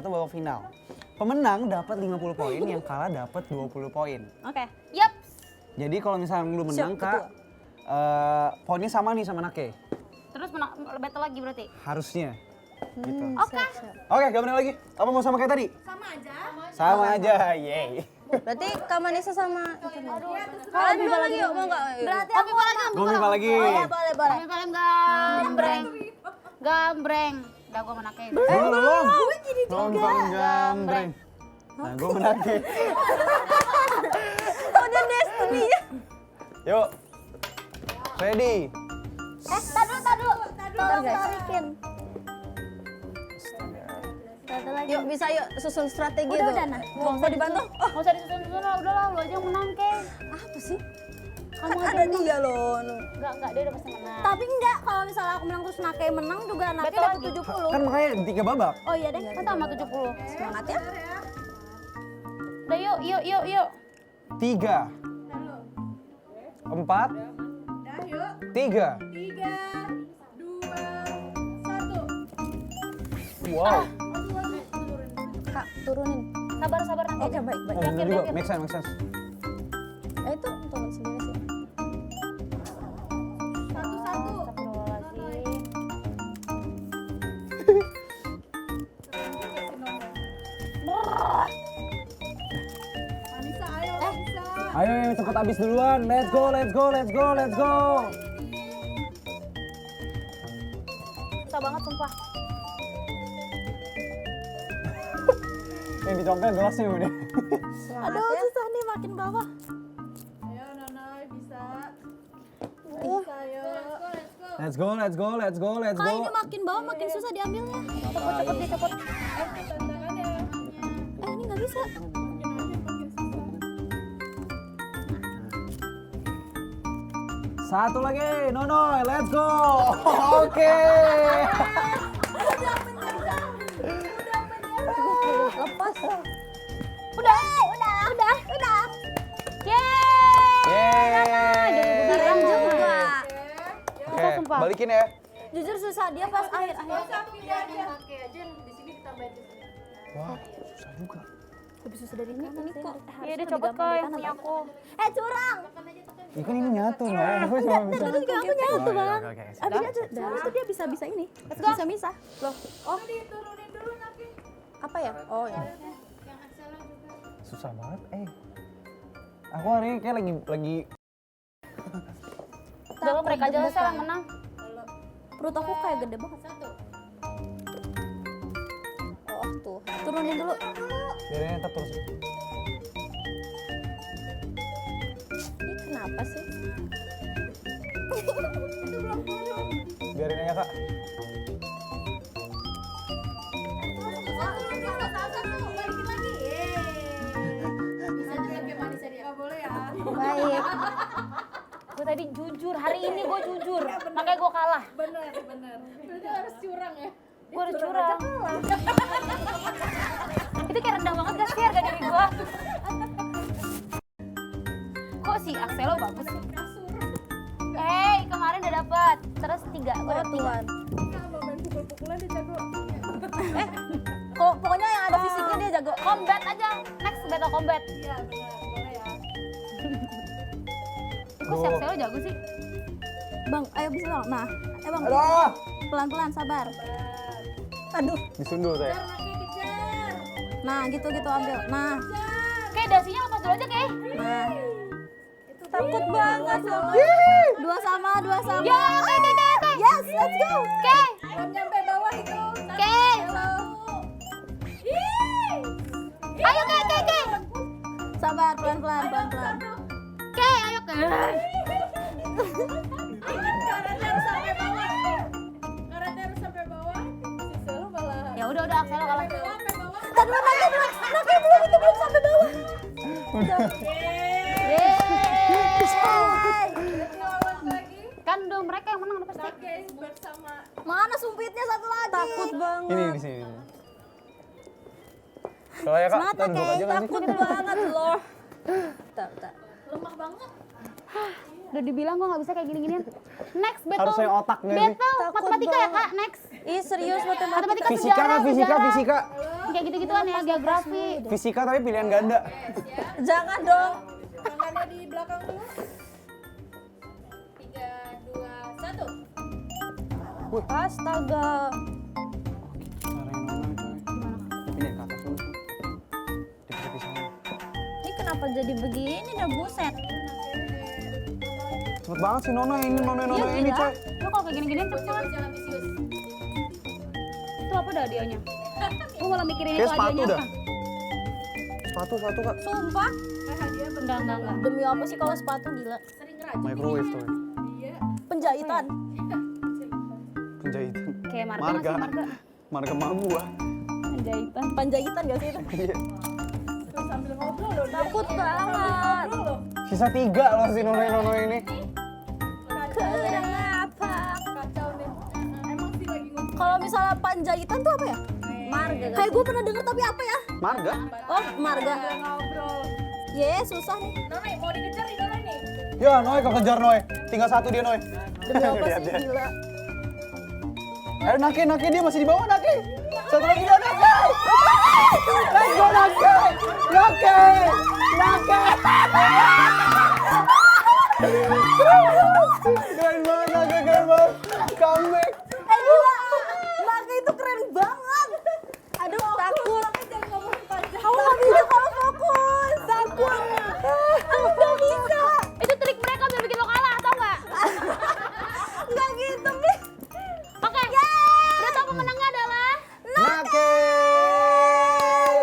babak final. Pemenang dapat 50 poin, yang kalah dapat 20 poin. Oke. Yap. Jadi kalau misalnya lu menang kak, poinnya sama nih sama Nake. Terus battle lagi berarti. Harusnya. Gitu. Oke. Oke, gambarnya lagi. Apa mau sama kayak tadi? Sama aja. Sama aja, yeay. Berarti Kak Manisa sama Kalian bisa lagi yuk, mau nggak? Berarti aku Gue minta lagi. boleh. Kami paling gambreng. Udah gua menake. Belum. Belum gambreng. Nah, gue menake. udah destiny ya. Yuk. Ready. Tadu. Tolong tarikin. Satu lagi. Yuk bisa yuk susun strategi Udah, tuh. udah, nah. Mau dibantu? Oh, Nggak usah disusun-susun lah, udahlah lu aja yang menang, Ke. apa sih? Kamu Kan aja ada menang. dia loh. Enggak, dia udah pasti menang. Tapi enggak, kalau misalnya aku menang terus Nake menang juga Nake Betul dapat lagi. 70. Kan makanya 3 babak. Oh iya deh. Kan sama 70. Semangat ya. Udah yuk. 3, 4, Dah yuk. 3. 3, 2, 1. Wow. Kak, turunin. Sabar nanti. Oke, baik. Oh, bener juga. Make sense. Itu turun sendiri sih. Satu-satu. Manisa, ayo Manisa. Ayo yang cepet habis duluan. Let's go. Susah banget sumpah. Yang dicongkel gelasnya udah. Semangat Aduh, ya. susah nih makin bawah. Ayo Nonoy, bisa. Bisa, ayo. Let's go. Kak ini makin bawah makin susah diambilnya. Cepet. Tantangannya. Ini nggak bisa. Satu lagi, Nonoy, let's go. Oke. Lepas. Udah. Yeay. Keren juga. Oke, balikin ya. Jujur susah dia pas akhir. Pilih aja. Pakai aja di sini ditambahin di sini. Wah, susah juga. Lebih susah dari ini kok. Iya, dia copot kok yang punya aku. Curang. Ya kan ini nyatu, Bang. Aku cuma bisa. Tadi juga aku nyatu, Bang. Oke. Abisnya harusnya dia bisa ini. Bisa misah. Loh. Oh, diturunin dulu Naki. Apa ya? Oh ya. Yang Axela juga. Susah banget, Aku hari ini kayak lagi Udah lo mereka aja lah yang menang. Perut aku kayak gede banget. Oh tuh. Turunin dulu. biarin tetap terus. Ini kenapa sih? Biarin aja, Kak. Balikin lagi. Bisa juga kayak Manisa dia. Nggak boleh ya. Baik. tadi jujur, hari ini gue jujur, makanya gue kalah. Bener. Berarti harus curang ya. Gue udah curang. Itu kayak rendah banget gak sih harga diri gue? Kok si Axelo bagus sih? Kemarin udah dapet, terus 3, gue dapet 3. Sama main pukul-pukulan dia jago. Kok pokoknya yang ada fisiknya dia jago. Combat aja, next battle combat. Iya bener, boleh ya. Kok si Axelo jago sih? Bang, ayo bisa bang. Nah, bang. Aduh, Pelan-pelan, sabar. Aduh. disundul saya. Naki kejar. Nah, gitu ambil. Nah, Kayak dasinya lepas dulu aja kayak. nah. Takut banget loh. Dua sama. Ya, oke. Yes, let's go. Oke, Belum nyampe bawah itu. oke. Ayo, oke. Sabar, pelan-pelan. Oke, ayo ke. Karetnya harus sampai bawah. Karetnya harus sampai bawah. Sisa lu malah. Ya udah Axelo kalah. Sampai bawah. Tadi Naki belum sampai bawah. Berarti lawan lagi. Kan udah mereka yang menang pasti. Naki bersama. Mana sumpitnya satu lagi? Takut banget. Ini di sini. Kalau ya kak, Semangat kita duduk Naki, aja nggak sih? takut banget loh. Tak. Lemah banget. Udah dibilang gue gak bisa kayak gini-ginian. Next battle. Harus yang otak nggak sih? Battle Takut matematika ya kak, next. Ih serius matematika. Fisika kak, fisika. Kayak gitu-gituan ya, geografi. Fisika tapi pilihan ganda. Jangan dong. Tangannya di belakang dulu. 3, 2, 1. Astaga. Ini ke atas dulu. Dipisah-pisah. Ini kenapa jadi begini dah buset? Cepet banget sih Nona ini, ini coy. Lo kalau kayak gini-ginian cepet. Jangan ambisius. Itu apa dah hadiahnya? Gue malah mikirin Kayak itu sepatu hadiahnya dah. apa. Sepatu kak. Sumpah. Enggak. Demi apa sih kalau sepatu gila? Sering ngerajin. Microwave tuh. Iya. Penjahitan. Penjahitan. Kayak marga nggak sih, marga? Marga mamu ah. Penjahitan. Panjahitan gak sih itu? Iya. Terus sambil ngobrol loh. Takut banget. Ngobrol loh. Sisa 3 loh si Nono ini. Kenapa? Kacau nih. Emang sih lagi ngobrol. Kalau misalnya panjahitan tuh apa ya? Marga gak Kayak gue pernah denger tapi apa ya? Marga? Oh, marga. Ngobrol. Ye, susah nih. Nona mau dikejar nih Nona nih. Ya Noy kekejar Noy. Tinggal 1 dia Noy. Demi apa Lihat, sih lihat. gila? Ayo Naki dia masih di bawah Naki. Satu lagi dia Naki. Let's go Naki. Keren banget Naki, keren banget. Comeback. Gila. Naki itu keren banget. Aduh takut. Jangan ngomong panjang. Kamu gak bisa kalau fokus. Takut. Gak bisa. Itu trik mereka biar bikin lo kalah, tau gak? Gak gitu, Mi. Oke, udah tau pemenangnya adalah Naki.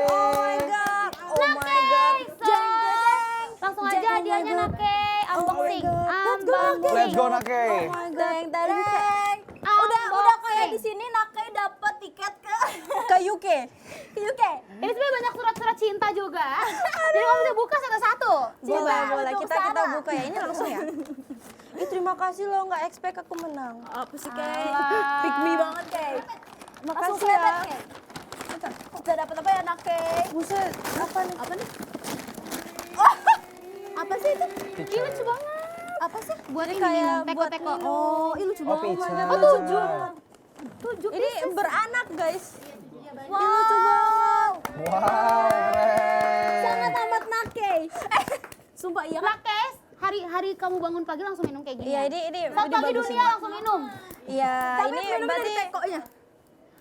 Oh my god. Oh my god. langsung aja hadiahnya Nake. Unboxing. Let's go Naki. Deng, deng. Udah kayak di sini Naki dapat tiket ke Ke UK. UK. Ini sebenarnya banyak surat-surat cinta juga. Jadi kamu bisa buka satu-satu. Boleh, Cinta boleh. untuk Kita Sarah. buka ya. Ini langsung ya. Ih terima kasih lo nggak expect aku menang. Apa sih kayak? Alah. Pick me banget kayak. Makasih ya. Udah dapat apa ya Naki? Buset, apa nih? Apa nih? Apa sih itu? Ih, lucu banget. Apa sih? Buat ini kayak minum, buat teko-teko. Oh, ih lucu Oh, banget. pizza. Oh, 7. Ini beranak guys. Wow. Lucu banget. Wow, keren. Sangat amat Naki. Sumpah iya kan? Nakes, hari kamu bangun pagi langsung minum kayak gini. Iya ini Satu lagi bagusin. dunia langsung minum. Iya Tapi ini minumnya berarti dari tekonya.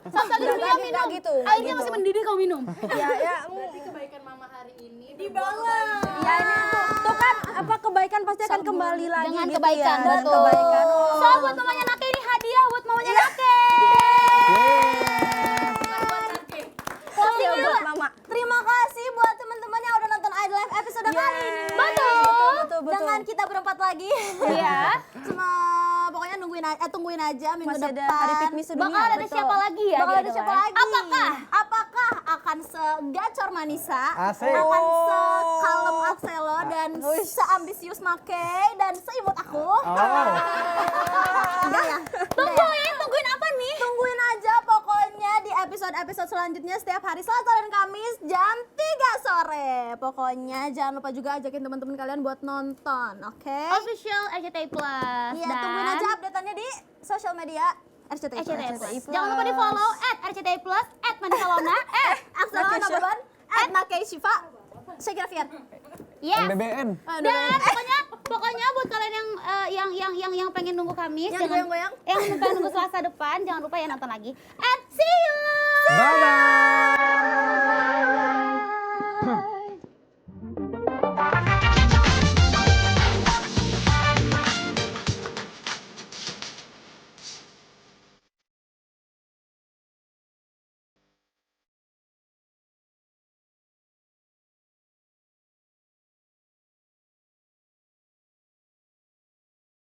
Satu lagi dunia nggak minum. gitu, nggak Airnya gitu. masih mendidih kamu minum. ya Kebaikan mama hari ini Dibalas. ya ini tuh kan apa kebaikan pasti akan kembali lagi Dengan gitu kebaikan, ya. Dengan betul. kebaikan. So, buat mamanya Nake ini hadiah buat mamanya Nake. Kasih buat mama. Terima kasih buat teman-teman yang udah nonton Idol Live episode kali ini. Betul. Dengan kita berempat lagi. Iya. Cuma pokoknya tungguin aja minggu Masih depan. ada hari piknik sedunia. Bakal ada siapa lagi ya? Bakal di ada Idol siapa Live? lagi? Apakah akan segacor Manisa, Asik. akan sekalem Axelo dan seambisius Make dan seimut aku. Enggak ya? Tungguin apa nih? Tungguin aja pokoknya di episode-episode selanjutnya setiap hari Selasa dan Kamis jam 3 sore. Pokoknya jangan lupa juga ajakin teman-teman kalian buat nonton, oke? Official RCTI Plus. Iya, dan tungguin aja update-annya di sosial media RCTI RCTI Plus. Plus. Jangan lupa di follow @RCTI Plus, @Manisalona, Axel Nababan, @Make Shiva, Syakira Fian. yes. MBBN. Dan pokoknya buat kalian yang pengen nunggu Kamis, Yang goyang-goyang. yang pengen nunggu Selasa depan, jangan lupa ya nonton lagi. And see you. Bye bye.